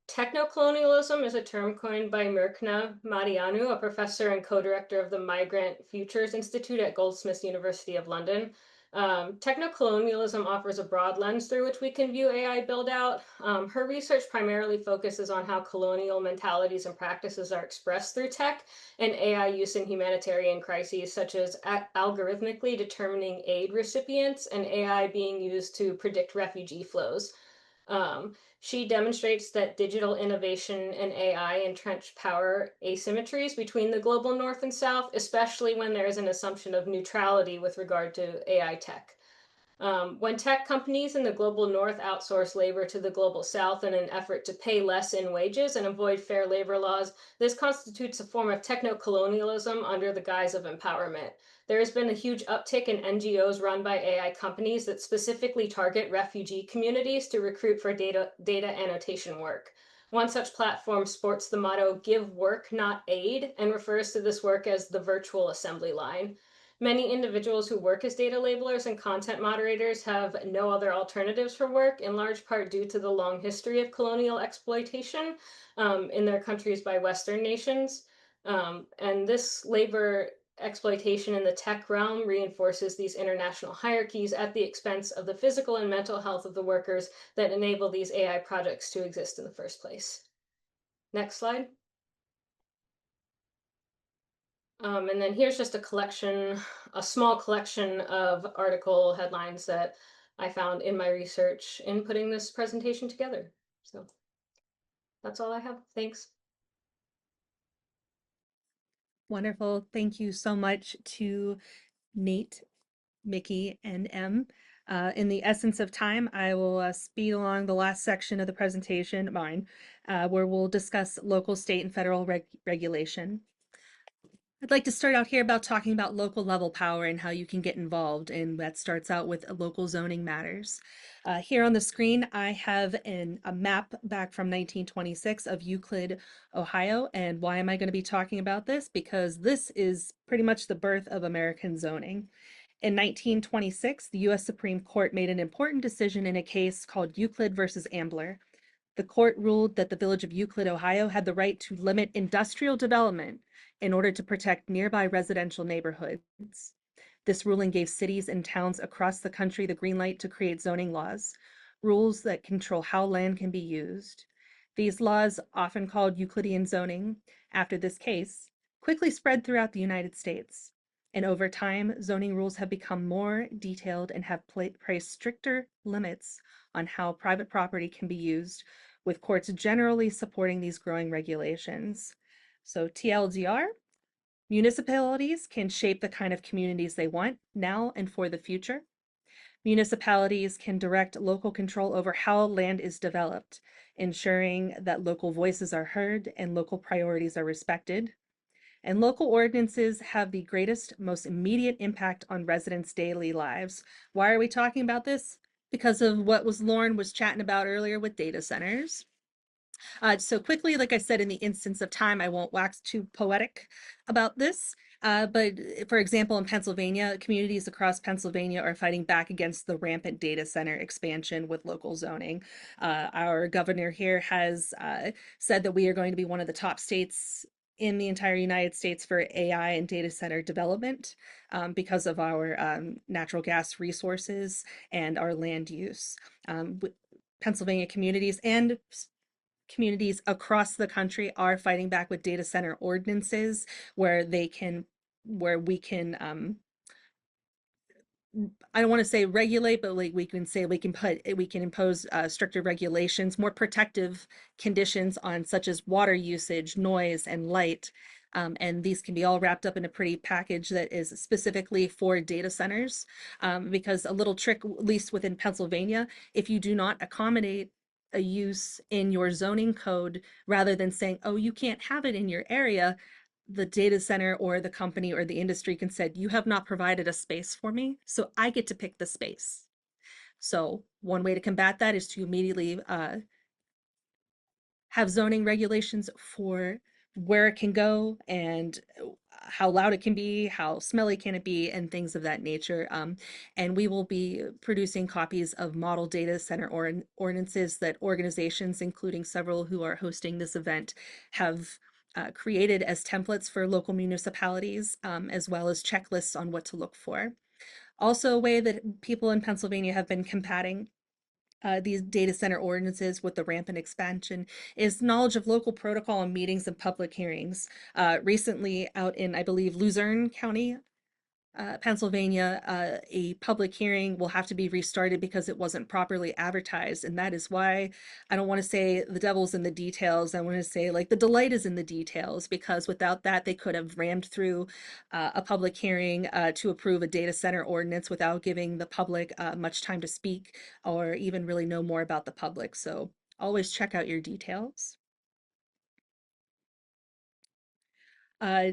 Techno-colonialism is a term coined by Mirkna Marianu, a professor and co-director of the Migrant Futures Institute at Goldsmiths University of London. Techno-colonialism offers a broad lens through which we can view AI build-out. Her research primarily focuses on how colonial mentalities and practices are expressed through tech and AI use in humanitarian crises, such as algorithmically determining aid recipients and AI being used to predict refugee flows. She demonstrates that digital innovation and AI entrench power asymmetries between the global north and south, especially when there is an assumption of neutrality with regard to AI tech. When tech companies in the global north outsource labor to the global south in an effort to pay less in wages and avoid fair labor laws, this constitutes a form of techno-colonialism under the guise of empowerment. There has been a huge uptick in NGOs run by AI companies that specifically target refugee communities to recruit for data annotation work. One such platform sports the motto, "Give work, not aid," and refers to this work as the virtual assembly line. Many individuals who work as data labelers and content moderators have no other alternatives for work, in large part due to the long history of colonial exploitation in their countries by Western nations. And this labor exploitation in the tech realm reinforces these international hierarchies at the expense of the physical and mental health of the workers that enable these AI projects to exist in the first place. Next slide. And then here's just a small collection of article headlines that I found in my research in putting this presentation together. So that's all I have. Thanks.
Wonderful. Thank you so much to Nate, Mickey, and Em. In the essence of time, I will speed along the last section of the presentation, mine, where we'll discuss local, state, and federal regulation. I'd like to start out here about talking about local level power and how you can get involved, and that starts out with local zoning matters. Here on the screen, I have a map back from 1926 of Euclid, Ohio. And why am I going to be talking about this? Because this is pretty much the birth of American zoning. In 1926, the US Supreme Court made an important decision in a case called Euclid versus Ambler. The court ruled that the village of Euclid, Ohio had the right to limit industrial development in order to protect nearby residential neighborhoods. This ruling gave cities and towns across the country the green light to create zoning laws, rules that control how land can be used. These laws, often called Euclidean zoning, after this case, quickly spread throughout the United States. And over time, zoning rules have become more detailed and have placed stricter limits on how private property can be used, with courts generally supporting these growing regulations. So TLDR, municipalities can shape the kind of communities they want now and for the future. Municipalities can direct local control over how land is developed, ensuring that local voices are heard and local priorities are respected. And local ordinances have the greatest, most immediate impact on residents' daily lives. Why are we talking about this? Because of what Lauren was chatting about earlier with data centers. So quickly, like I said, in the instance of time, I won't wax too poetic about this. But for example, in Pennsylvania, communities across Pennsylvania are fighting back against the rampant data center expansion with local zoning. Our governor here has said that we are going to be one of the top states in the entire United States for AI and data center development because of our natural gas resources and our land use. Pennsylvania communities and communities across the country are fighting back with data center ordinances where we can I don't want to say regulate, but like we can say we can impose stricter regulations, more protective conditions on such as water usage, noise, and light. And these can be all wrapped up in a pretty package that is specifically for data centers. Because a little trick, at least within Pennsylvania, if you do not accommodate a use in your zoning code, rather than saying, oh, you can't have it in your area, the data center or the company or the industry can say, you have not provided a space for me, so I get to pick the space. So one way to combat that is to immediately have zoning regulations for where it can go and how loud it can be, how smelly can it be, and things of that nature. And we will be producing copies of model data center ordinances that organizations, including several who are hosting this event, have created as templates for local municipalities, as well as checklists on what to look for. Also, a way that people in Pennsylvania have been combating these data center ordinances with the rampant expansion is knowledge of local protocol and meetings and public hearings. Recently, out in, I believe, Luzerne County, Pennsylvania, a public hearing will have to be restarted because it wasn't properly advertised. And that is why I don't want to say the devil's in the details. I want to say like the delight is in the details, because without that, they could have rammed through a public hearing to approve a data center ordinance without giving the public much time to speak or even really know more about the public. So always check out your details. Uh,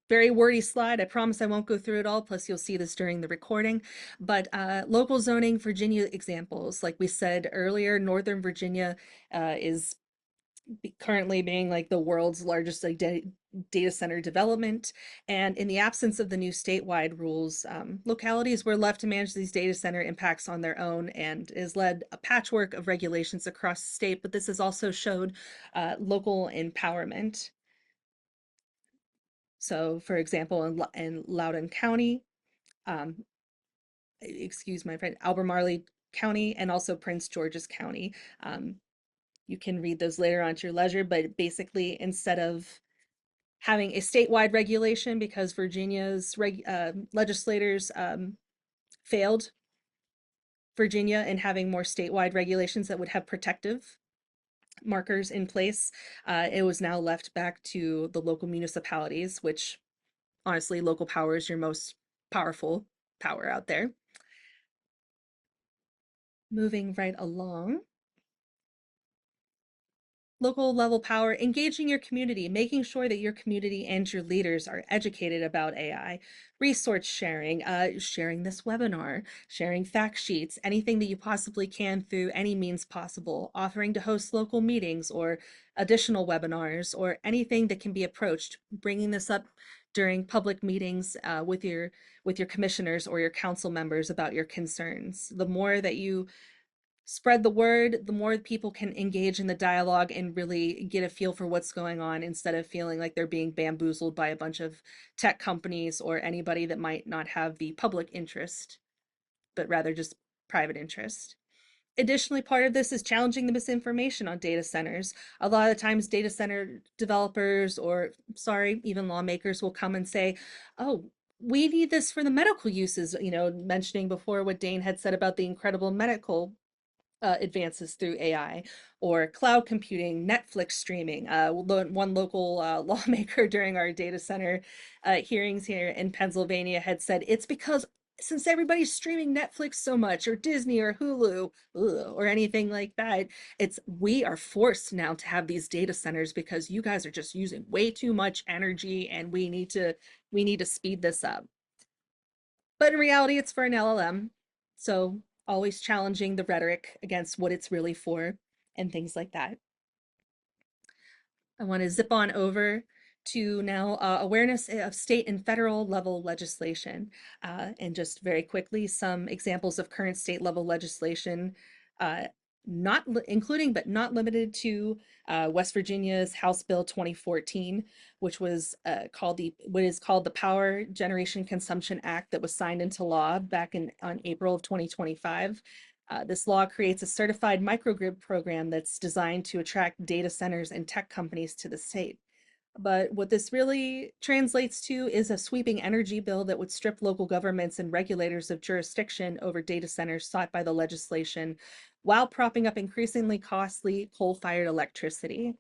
Very wordy slide. I promise I won't go through it all. Plus, you'll see this during the recording. But local zoning Virginia examples, like we said earlier, Northern Virginia is currently being like the world's largest like data center development. And in the absence of the new statewide rules, localities were left to manage these data center impacts on their own, and has led a patchwork of regulations across the state. But this has also showed local empowerment. So, for example, in Loudoun County, um, excuse my friend, Albemarle County, and also Prince George's County. You can read those later on to your leisure, but basically, instead of having a statewide regulation because Virginia's legislators failed Virginia in having more statewide regulations that would have protective markers in place, it was now left back to the local municipalities, which honestly, local power is your most powerful power out there. Moving right along. Local level power, engaging your community, making sure that your community and your leaders are educated about AI, resource sharing, sharing this webinar, sharing fact sheets, anything that you possibly can through any means possible, offering to host local meetings or additional webinars or anything that can be approached, bringing this up during public meetings with your commissioners or your council members about your concerns. The more that you spread the word, the more people can engage in the dialogue and really get a feel for what's going on instead of feeling like they're being bamboozled by a bunch of tech companies or anybody that might not have the public interest, but rather just private interest. Additionally, part of this is challenging the misinformation on data centers. A lot of the times data center developers or, sorry, even lawmakers will come and say, oh, we need this for the medical uses, mentioning before what Dane had said about the incredible medical advances through AI or cloud computing, Netflix streaming. One local lawmaker during our data center hearings here in Pennsylvania had said it's because since everybody's streaming Netflix so much or Disney or Hulu or anything like that, we are forced now to have these data centers because you guys are just using way too much energy and we need to speed this up. But in reality, it's for an LLM. So always challenging the rhetoric against what it's really for and things like that. I want to zip on over to now awareness of state and federal level legislation. And just very quickly, some examples of current state level legislation, not including but not limited to West Virginia's House Bill 2014, which was what is called the Power Generation Consumption Act, that was signed into law back on April of 2025. This law creates a certified microgrid program that's designed to attract data centers and tech companies to the state. But what this really translates to is a sweeping energy bill that would strip local governments and regulators of jurisdiction over data centers sought by the legislation, while propping up increasingly costly coal-fired electricity.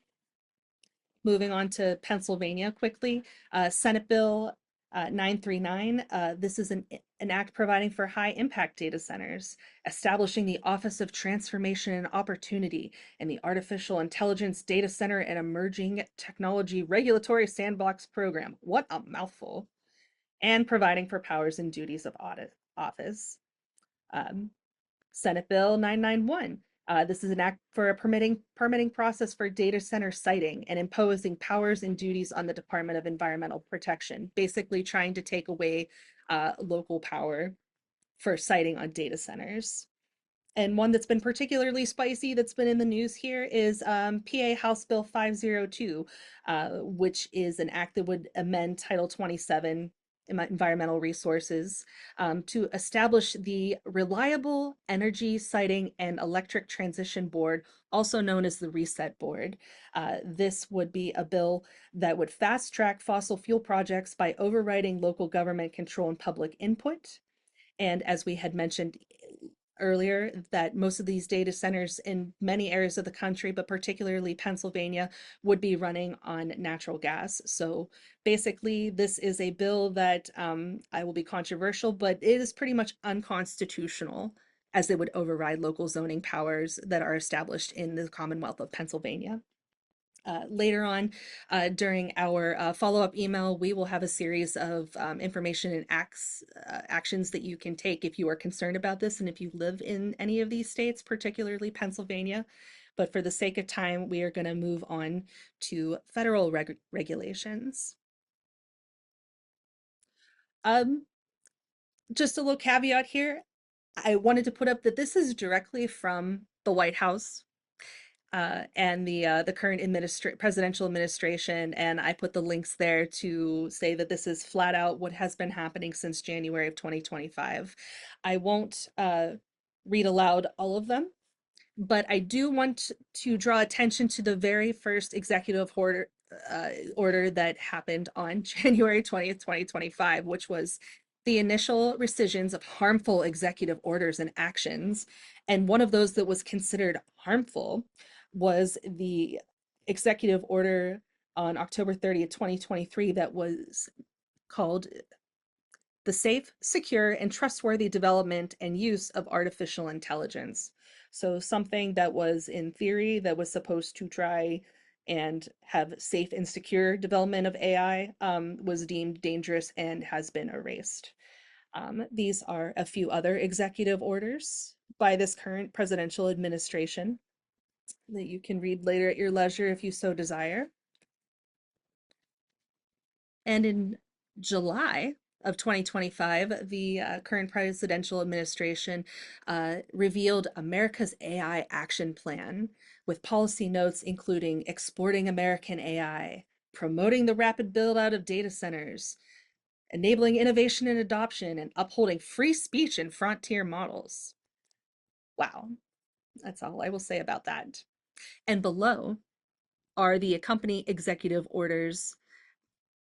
Moving on to Pennsylvania quickly, Senate Bill 939. This is an act providing for high impact data centers, establishing the Office of Transformation and Opportunity and the Artificial Intelligence Data Center and Emerging Technology Regulatory Sandbox Program. What a mouthful. And providing for powers and duties of audit office. Senate Bill 991. This is an act for a permitting process for data center siting and imposing powers and duties on the Department of Environmental Protection, basically trying to take away local power for siting on data centers. And one that's been particularly spicy that's been in the news here is PA House Bill 502, which is an act that would amend Title 27 environmental resources to establish the Reliable Energy Siting and Electric Transition Board, also known as the Reset Board. This would be a bill that would fast track fossil fuel projects by overriding local government control and public input. And as we had mentioned earlier, that most of these data centers in many areas of the country, but particularly Pennsylvania, would be running on natural gas. So basically, this is a bill that I will be controversial, but it is pretty much unconstitutional, as it would override local zoning powers that are established in the Commonwealth of Pennsylvania. Later on, during our follow-up email, we will have a series of information and actions that you can take if you are concerned about this and if you live in any of these states, particularly Pennsylvania. But for the sake of time, we are going to move on to federal regulations. Just a little caveat here. I wanted to put up that this is directly from the White House and the current presidential administration, and I put the links there to say that this is flat out what has been happening since January of 2025. I won't read aloud all of them, but I do want to draw attention to the very first executive order that happened on January 20th, 2025, which was the initial rescissions of harmful executive orders and actions. And one of those that was considered harmful was the executive order on October 30th, 2023, that was called the Safe, Secure, and Trustworthy Development and Use of Artificial Intelligence. So something that was, in theory, that was supposed to try and have safe and secure development of AI was deemed dangerous and has been erased. These are a few other executive orders by this current presidential administration that you can read later at your leisure if you so desire. And in July of 2025, the current presidential administration revealed America's AI Action Plan, with policy notes including exporting American AI, promoting the rapid build out of data centers, enabling innovation and adoption, and upholding free speech and frontier models. Wow, that's all I will say about that. And below are the accompanying executive orders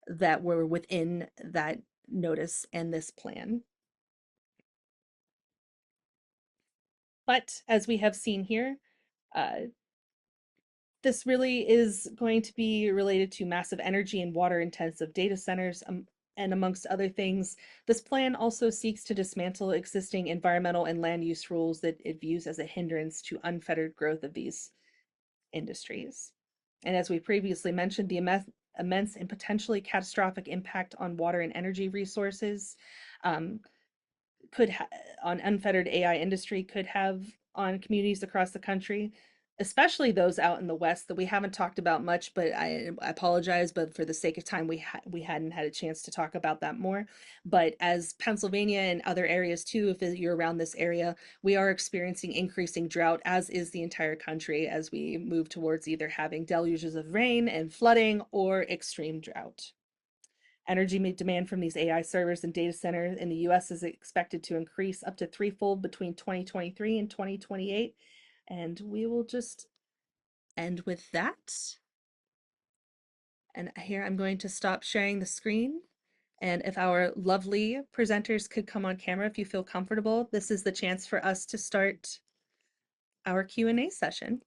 that were within that notice and this plan. But as we have seen here, this really is going to be related to massive energy and water intensive data centers. And amongst other things, this plan also seeks to dismantle existing environmental and land use rules that it views as a hindrance to unfettered growth of these industries. And as we previously mentioned, the immense and potentially catastrophic impact on water and energy resources on unfettered AI industry could have on communities across the country. especially those out in the West that we haven't talked about much, but I apologize, but for the sake of time, we hadn't had a chance to talk about that more. But as Pennsylvania and other areas too, if you're around this area, we are experiencing increasing drought, as is the entire country, as we move towards either having deluges of rain and flooding or extreme drought. Energy demand from these AI servers and data centers in the US is expected to increase up to threefold between 2023 and 2028. And we will just end with that. And here I'm going to stop sharing the screen. And if our lovely presenters could come on camera, if you feel comfortable, this is the chance for us to start our Q&A session.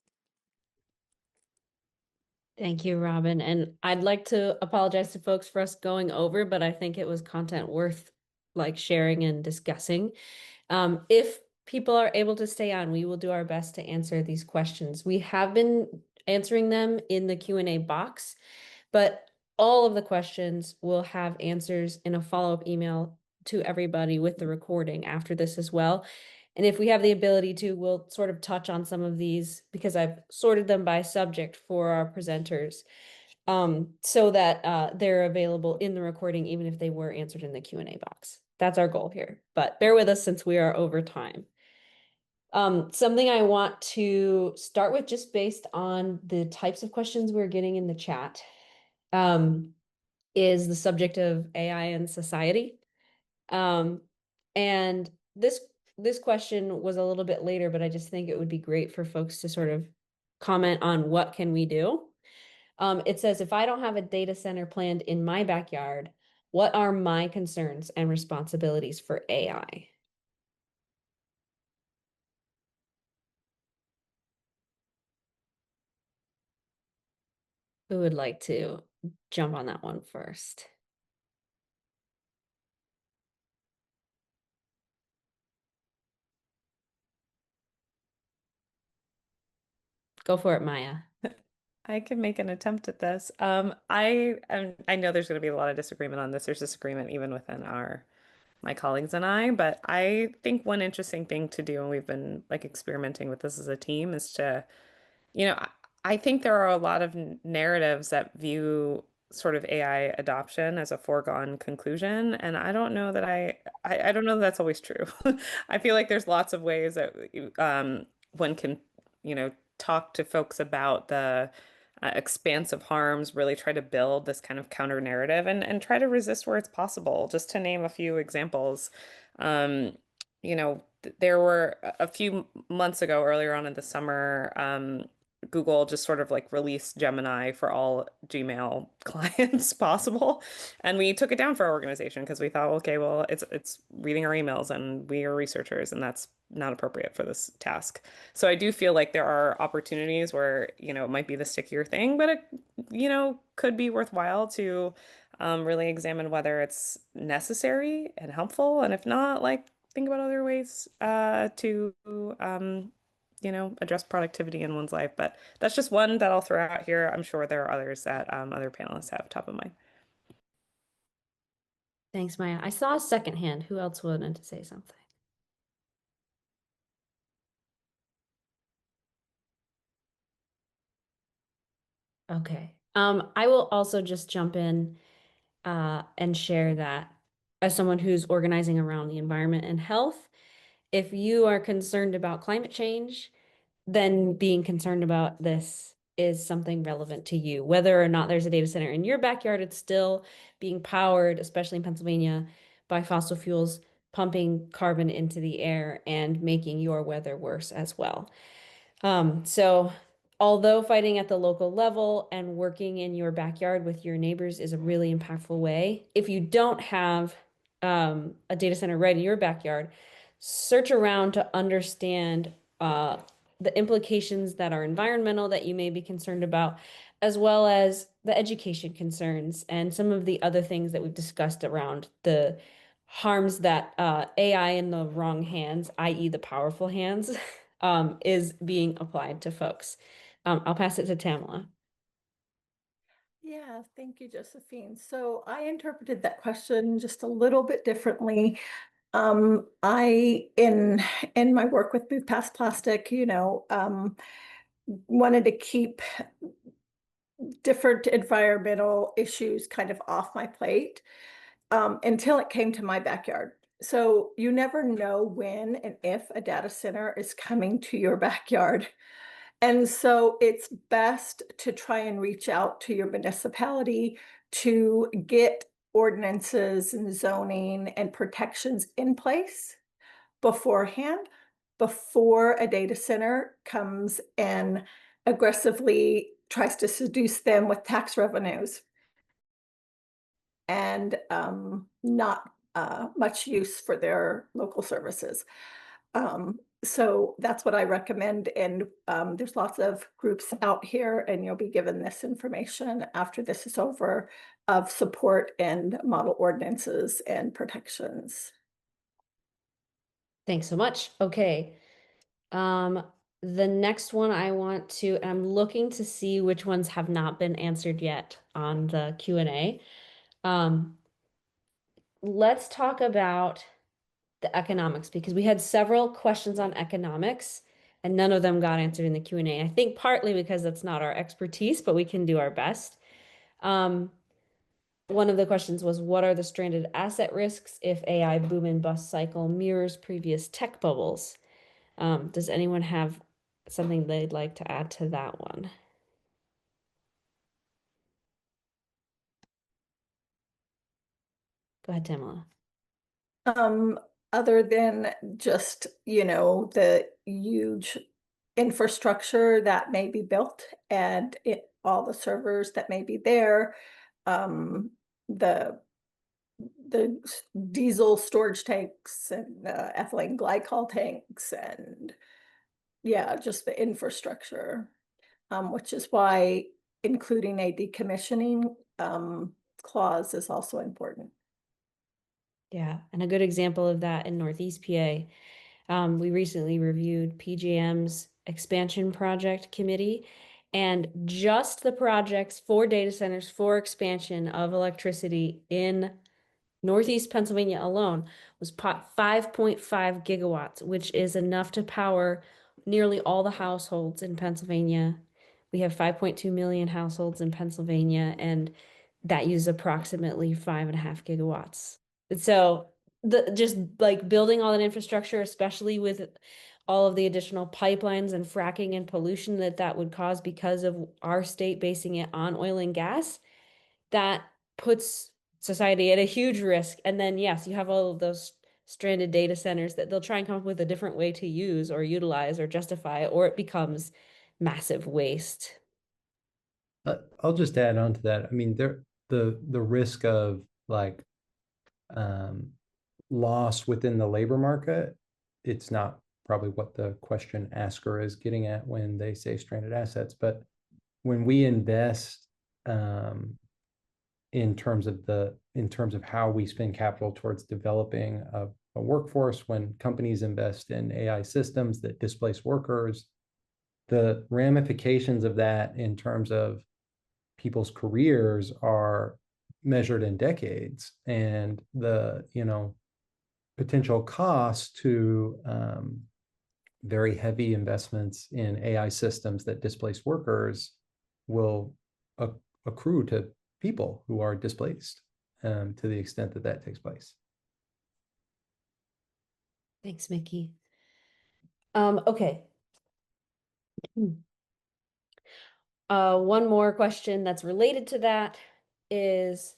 Thank you, Robin. And I'd like to apologize to folks for us going over, but I think it was content worth like sharing and discussing. If people are able to stay on, we will do our best to answer these questions. We have been answering them in the Q&A box, but all of the questions will have answers in a follow-up email to everybody with the recording after this as well. And if we have the ability to, we'll sort of touch on some of these because I've sorted them by subject for our presenters, so that they're available in the recording, even if they were answered in the Q&A box. That's our goal here, but bear with us since we are over time. Something I want to start with, just based on the types of questions we're getting in the chat, is the subject of AI and society. And this question was a little bit later, but I just think it would be great for folks to sort of comment on what can we do. It says, if I don't have a data center planned in my backyard, what are my concerns and responsibilities for AI? Who would like to jump on that one first? Go for it, Maya.
I can make an attempt at this. I know there's going to be a lot of disagreement on this. There's disagreement even within my colleagues and I, but I think one interesting thing to do, and we've been like experimenting with this as a team, is to, I think there are a lot of narratives that view sort of AI adoption as a foregone conclusion, and I don't know that I don't know that that's always true. I feel like there's lots of ways that one can, talk to folks about the expansive harms, really try to build this kind of counter narrative and try to resist where it's possible. Just to name a few examples, there were a few months ago, earlier on in the summer, Google just sort of like released Gemini for all Gmail clients possible. And we took it down for our organization because we thought, okay, well, it's reading our emails and we are researchers and that's not appropriate for this task. So I do feel like there are opportunities where, it might be the stickier thing, but it, could be worthwhile to really examine whether it's necessary and helpful. And if not, like think about other ways to address productivity in one's life. But that's just one that I'll throw out here. I'm sure there are others that other panelists have top of mind.
Thanks, Maya. I saw a second hand. Who else wanted to say something? Okay. I will also just jump in and share that as someone who's organizing around the environment and health, if you are concerned about climate change, then being concerned about this is something relevant to you. Whether or not there's a data center in your backyard, it's still being powered, especially in Pennsylvania, by fossil fuels, pumping carbon into the air and making your weather worse as well. So although fighting at the local level and working in your backyard with your neighbors is a really impactful way, if you don't have a data center right in your backyard, search around to understand the implications that are environmental that you may be concerned about, as well as the education concerns and some of the other things that we've discussed around the harms that AI in the wrong hands, i.e. the powerful hands, is being applied to folks. I'll pass it to Tamala.
Yeah, thank you, Josephine. So I interpreted that question just a little bit differently. I in my work with Move Past Plastic, wanted to keep different environmental issues kind of off my plate until it came to my backyard. So you never know when and if a data center is coming to your backyard. And so it's best to try and reach out to your municipality to get ordinances and zoning and protections in place beforehand, before a data center comes and aggressively tries to seduce them with tax revenues and not much use for their local services. So that's what I recommend. And there's lots of groups out here, and you'll be given this information after this is over of support and model ordinances and protections.
Thanks so much. Okay. The next one I'm looking to see which ones have not been answered yet on the Q&A. Let's talk about the economics because we had several questions on economics and none of them got answered in the Q&A. I think partly because that's not our expertise, but we can do our best. One of the questions was, what are the stranded asset risks if AI boom and bust cycle mirrors previous tech bubbles? Does anyone have something they'd like to add to that one? Go ahead, Tamala.
Other than just, the huge infrastructure that may be built and all the servers that may be there, the diesel storage tanks and ethylene glycol tanks and yeah, just the infrastructure, which is why including a decommissioning clause is also important.
Yeah, and a good example of that in Northeast PA, we recently reviewed PJM's expansion project committee, and just the projects for data centers for expansion of electricity in Northeast Pennsylvania alone was 5.5 gigawatts, which is enough to power nearly all the households in Pennsylvania. We have 5.2 million households in Pennsylvania, and that use approximately 5.5 gigawatts. So the just like building all that infrastructure, especially with all of the additional pipelines and fracking and pollution that would cause because of our state basing it on oil and gas, that puts society at a huge risk. And then, yes, you have all of those stranded data centers that they'll try and come up with a different way to use or utilize or justify, or it becomes massive waste.
I'll just add on to that. I mean, the risk of like um, loss within the labor market, it's not probably what the question asker is getting at when they say stranded assets. But when we invest in terms of how we spend capital towards developing a workforce, when companies invest in AI systems that displace workers, the ramifications of that in terms of people's careers are measured in decades, and the potential cost to very heavy investments in AI systems that displace workers will accrue to people who are displaced to the extent that that takes place.
Thanks, Mickey. Okay. One more question that's related to that is,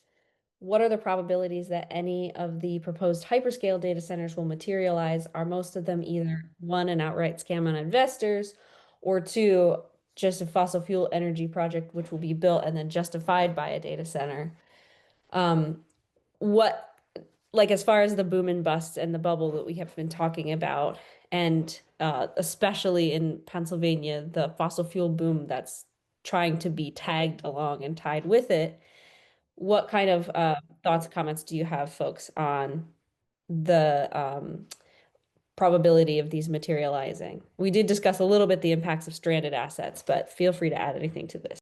what are the probabilities that any of the proposed hyperscale data centers will materialize? Are most of them either one, an outright scam on investors, or two, just a fossil fuel energy project which will be built and then justified by a data center? What, like as far as the boom and bust and the bubble that we have been talking about, and especially in Pennsylvania, the fossil fuel boom that's trying to be tagged along and tied with it, what kind of thoughts, comments do you have, folks, on the probability of these materializing? We did discuss a little bit the impacts of stranded assets, but feel free to add anything to this.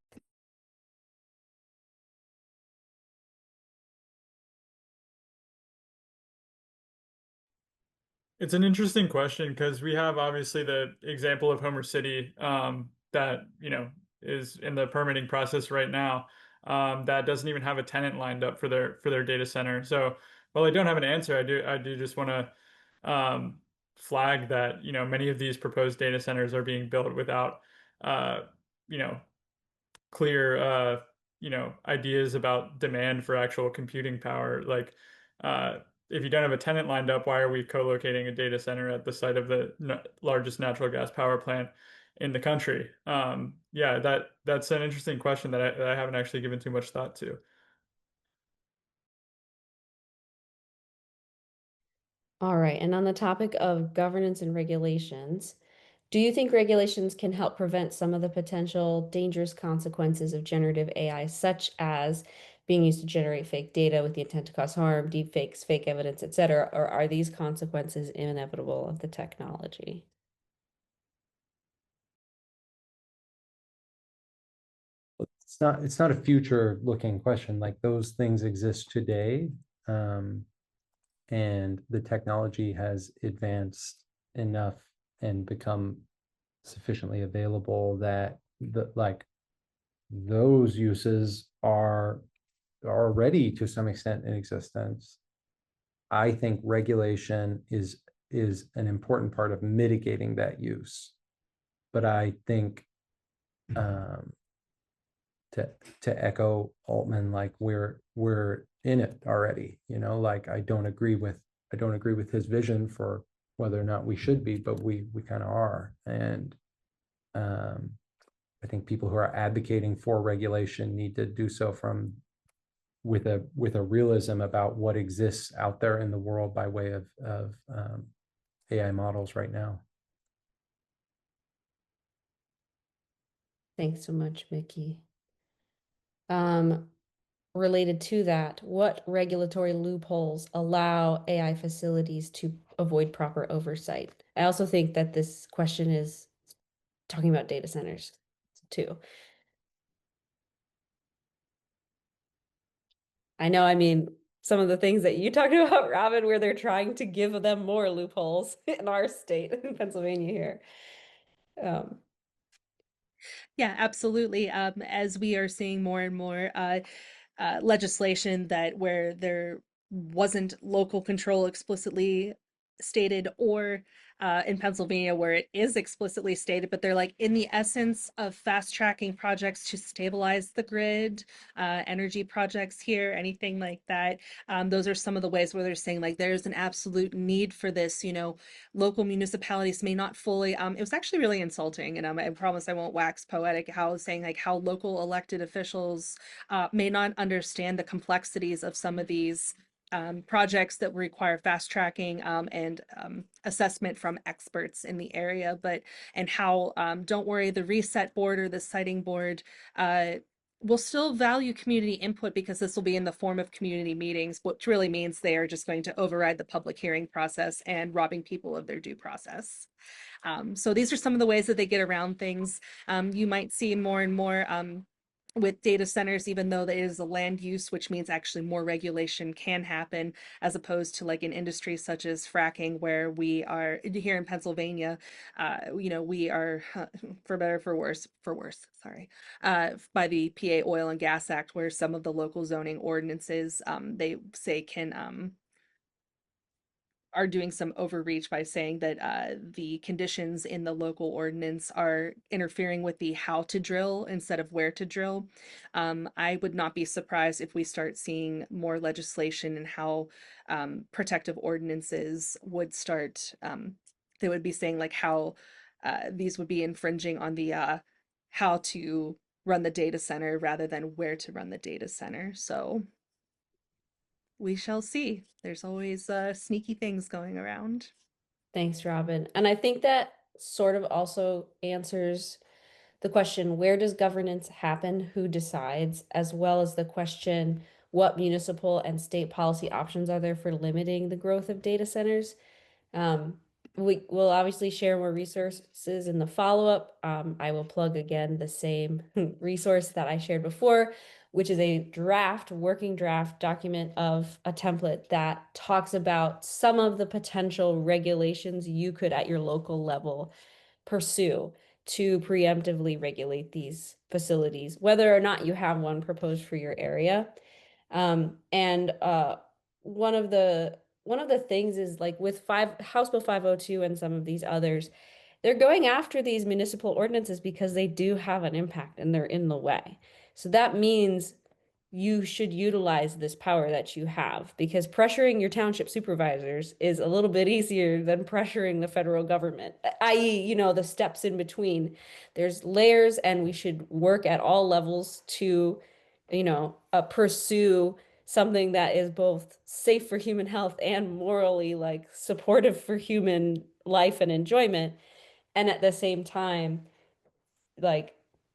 It's an interesting question because we have obviously the example of Homer City, that is in the permitting process right now, that doesn't even have a tenant lined up for their data center. So while I don't have an answer, I do just want to flag that many of these proposed data centers are being built without you know clear ideas about demand for actual computing power. Like, if you don't have a tenant lined up, why are we co-locating a data center at the site of the largest natural gas power plant in the country? Yeah, that's an interesting question that I haven't actually given too much thought to.
All right. And on the topic of governance and regulations, do you think regulations can help prevent some of the potential dangerous consequences of generative AI, such as being used to generate fake data with the intent to cause harm, deep fakes, fake evidence, etc.? Or are these consequences inevitable of the technology?
It's not a future looking question. Like, those things exist today. Um, and the technology has advanced enough and become sufficiently available that those uses are already to some extent in existence. I think regulation is an important part of mitigating that use. But I think, to echo Altman, like, we're in it already. Like, I don't agree with his vision for whether or not we should be, but we kind of are. And I think people who are advocating for regulation need to do so with a realism about what exists out there in the world by way of AI models right now.
Thanks so much, Mickey. Related to that, what regulatory loopholes allow AI facilities to avoid proper oversight? I also think that this question is talking about data centers too. I mean, some of the things that you talked about, Robin, where they're trying to give them more loopholes in our state, in Pennsylvania here.
Yeah, absolutely. As we are seeing more and more legislation that where there wasn't local control explicitly stated, or in Pennsylvania where it is explicitly stated, but they're like in the essence of fast tracking projects to stabilize the grid, energy projects here, anything like that. Those are some of the ways where they're saying like there's an absolute need for this. Local municipalities may not fully. It was actually really insulting, and I promise I won't wax poetic. How saying like how local elected officials may not understand the complexities of some of these projects that require fast tracking and assessment from experts in the area, and how don't worry, the reset board or the siting board will still value community input because this will be in the form of community meetings, which really means they are just going to override the public hearing process and robbing people of their due process. So these are some of the ways that they get around things. You might see more and more with data centers, even though there is a land use, which means actually more regulation can happen, as opposed to like in industries such as fracking, where we are here in Pennsylvania, we are, for better, for worse, sorry, by the PA Oil and Gas Act, where some of the local zoning ordinances, they say can, are doing some overreach by saying that the conditions in the local ordinance are interfering with the how to drill instead of where to drill. I would not be surprised if we start seeing more legislation and how protective ordinances would start. They would be saying like how these would be infringing on the how to run the data center rather than where to run the data center. So we shall see. There's always sneaky things going around.
Thanks, Robin. And I think that sort of also answers the question, where does governance happen? Who decides? As well as the question, what municipal and state policy options are there for limiting the growth of data centers? We will obviously share more resources in the follow-up. I will plug again the same resource that I shared before, which is a working draft document of a template that talks about some of the potential regulations you could at your local level pursue to preemptively regulate these facilities, whether or not you have one proposed for your area. And one of the things is like with House Bill 502 and some of these others, they're going after these municipal ordinances because they do have an impact and they're in the way. So that means you should utilize this power that you have, because pressuring your township supervisors is a little bit easier than pressuring the federal government, i.e., the steps in between. There's layers, and we should work at all levels to, pursue something that is both safe for human health and morally like supportive for human life and enjoyment. And at the same time, like,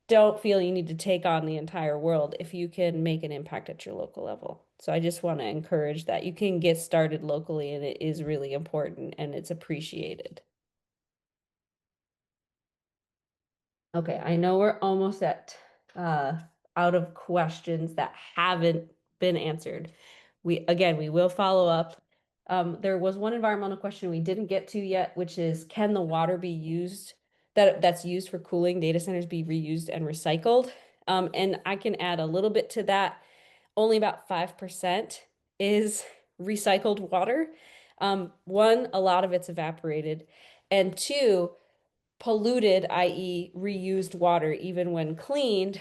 don't feel you need to take on the entire world if you can make an impact at your local level. So I just want to encourage that you can get started locally, and it is really important and it's appreciated. Okay, I know we're almost at out of questions that haven't been answered. We will follow up. There was one environmental question we didn't get to yet, which is, can the water be used that's used for cooling data centers be reused and recycled? And I can add a little bit to that. Only about 5% is recycled water. One, a lot of it's evaporated, and two, polluted, i.e., reused water, even when cleaned,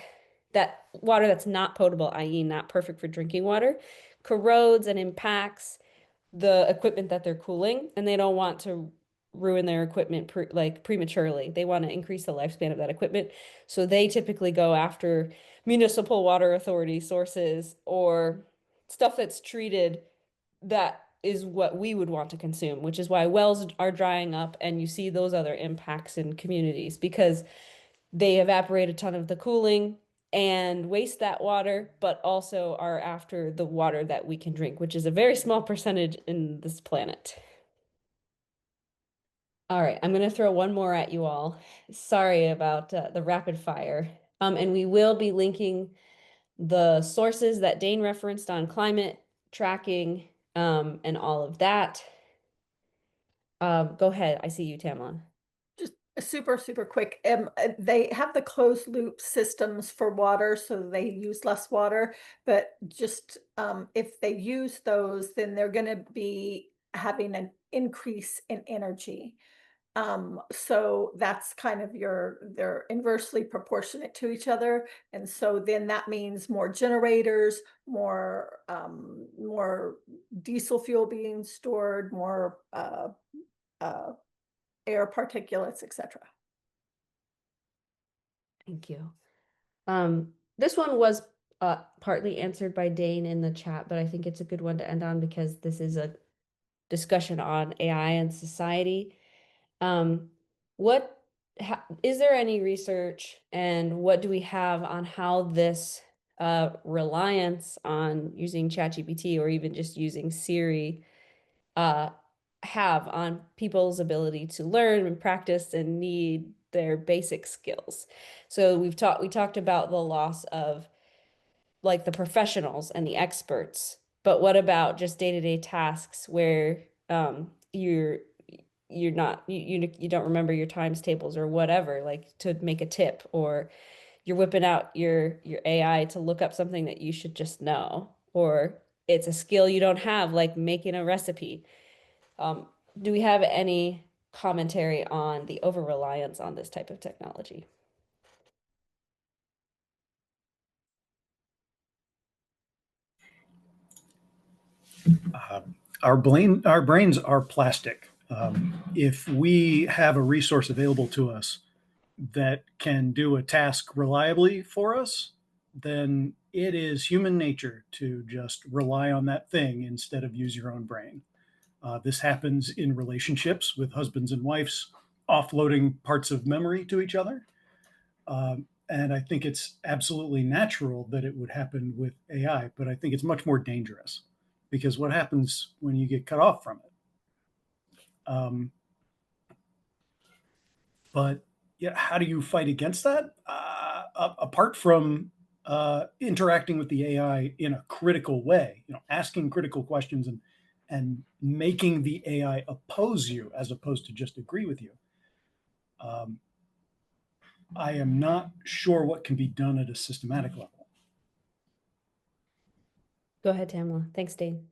that water that's not potable, i.e., not perfect for drinking water, corrodes and impacts the equipment that they're cooling, and they don't want to ruin their equipment prematurely. They want to increase the lifespan of that equipment. So they typically go after municipal water authority sources or stuff that's treated that is what we would want to consume, which is why wells are drying up and you see those other impacts in communities, because they evaporate a ton of the cooling and waste that water, but also are after the water that we can drink, which is a very small percentage in this planet. All right, I'm going to throw one more at you all. Sorry about the rapid fire. And we will be linking the sources that Dane referenced on climate tracking and all of that. Go ahead. I see you, Tamla.
Just super, super quick. They have the closed loop systems for water, so they use less water. But just if they use those, then they're going to be having an increase in energy. So that's kind of they're inversely proportionate to each other. And so then that means more generators, more diesel fuel being stored, more air particulates, etc.
Thank you. This one was partly answered by Dane in the chat, but I think it's a good one to end on because this is a discussion on AI and society. Is there any research, and what do we have on how this reliance on using ChatGPT or even just using Siri have on people's ability to learn and practice and need their basic skills? So we talked about the loss of like the professionals and the experts, but what about just day-to-day tasks where you're not you don't remember your times tables or whatever, like to make a tip, or you're whipping out your AI to look up something that you should just know, or it's a skill you don't have, like making a recipe. Do we have any commentary on the over-reliance on this type of technology?
Our brains are plastic. If we have a resource available to us that can do a task reliably for us, then it is human nature to just rely on that thing instead of use your own brain. This happens in relationships with husbands and wives offloading parts of memory to each other. And I think it's absolutely natural that it would happen with AI, but I think it's much more dangerous, because what happens when you get cut off from it? But yeah, how do you fight against that? Apart from interacting with the AI in a critical way, asking critical questions and making the AI oppose you as opposed to just agree with you. I am not sure what can be done at a systematic level.
Go ahead, Tamla. Thanks, Dane.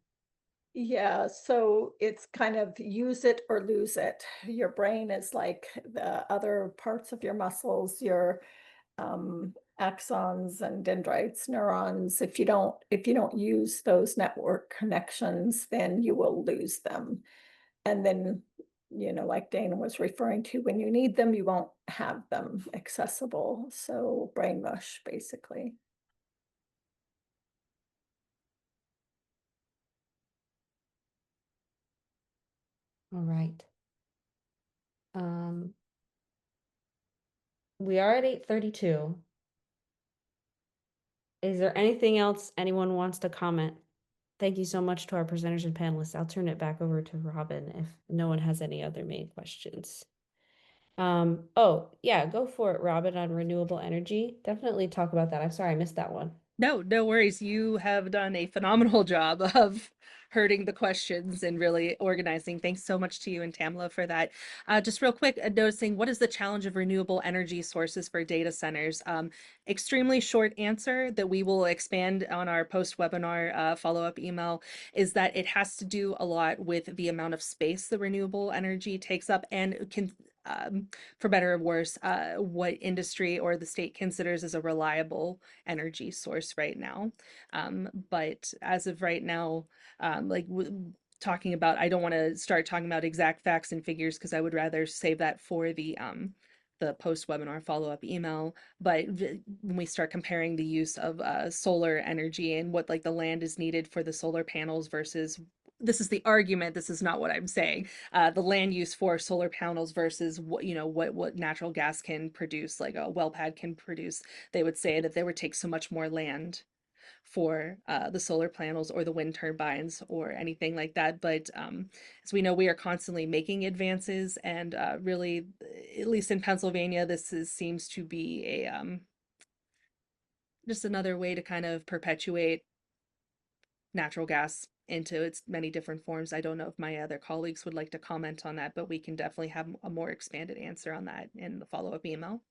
Yeah, so it's kind of use it or lose it. Your brain is like the other parts of your muscles, your axons and dendrites, neurons. If you don't use those network connections, then you will lose them. And then, like Dana was referring to, when you need them, you won't have them accessible. So brain mush, basically.
All right. We are at 8:32. Is there anything else anyone wants to comment? Thank you so much to our presenters and panelists. I'll turn it back over to Robin if no one has any other main questions. Oh, yeah, go for it, Robin, on renewable energy. Definitely talk about that. I'm sorry, I missed that one.
No, no worries. You have done a phenomenal job of herding the questions and really organizing. Thanks so much to you and Tamla for that. Just real quick, noticing what is the challenge of renewable energy sources for data centers? Extremely short answer that we will expand on our post-webinar follow-up email is that it has to do a lot with the amount of space the renewable energy takes up and can for better or worse, what industry or the state considers as a reliable energy source right now. But as of right now, like talking about, I don't want to start talking about exact facts and figures because I would rather save that for the post-webinar follow-up email. But when we start comparing the use of solar energy and what like the land is needed for the solar panels versus this is the argument, this is not what I'm saying, the land use for solar panels versus what natural gas can produce, like a well pad can produce, they would say that they would take so much more land for the solar panels or the wind turbines or anything like that. But as we know, we are constantly making advances, and really, at least in Pennsylvania, seems to be a just another way to kind of perpetuate natural gas into its many different forms. I don't know if my other colleagues would like to comment on that, but we can definitely have a more expanded answer on that in the follow-up email.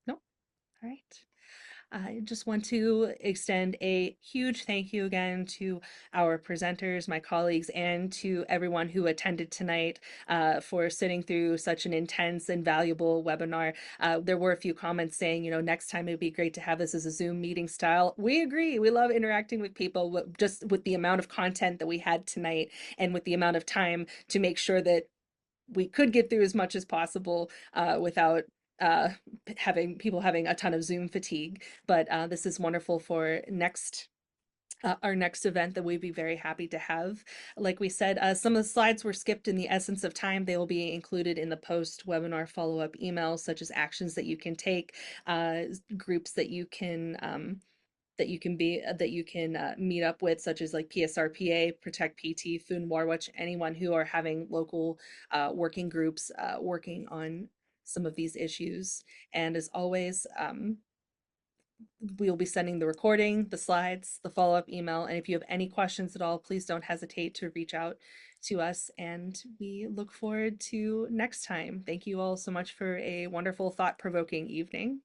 Nope. All right. I just want to extend a huge thank you again to our presenters, my colleagues, and to everyone who attended tonight for sitting through such an intense and valuable webinar. There were a few comments saying, next time it'd be great to have this as a Zoom meeting style. We agree. We love interacting with people, just with the amount of content that we had tonight and with the amount of time to make sure that we could get through as much as possible without having people having a ton of Zoom fatigue. But this is wonderful for our next event that we'd be very happy to have. Like we said, some of the slides were skipped in the essence of time. They will be included in the post-webinar follow-up emails, such as actions that you can take, groups that you can meet up with, such as like PSRPA, Protect PT, Food and Water Watch, anyone who are having local working groups working on some of these issues. And as always, we'll be sending the recording, the slides, the follow-up email. And if you have any questions at all, please don't hesitate to reach out to us. And we look forward to next time. Thank you all so much for a wonderful, thought-provoking evening.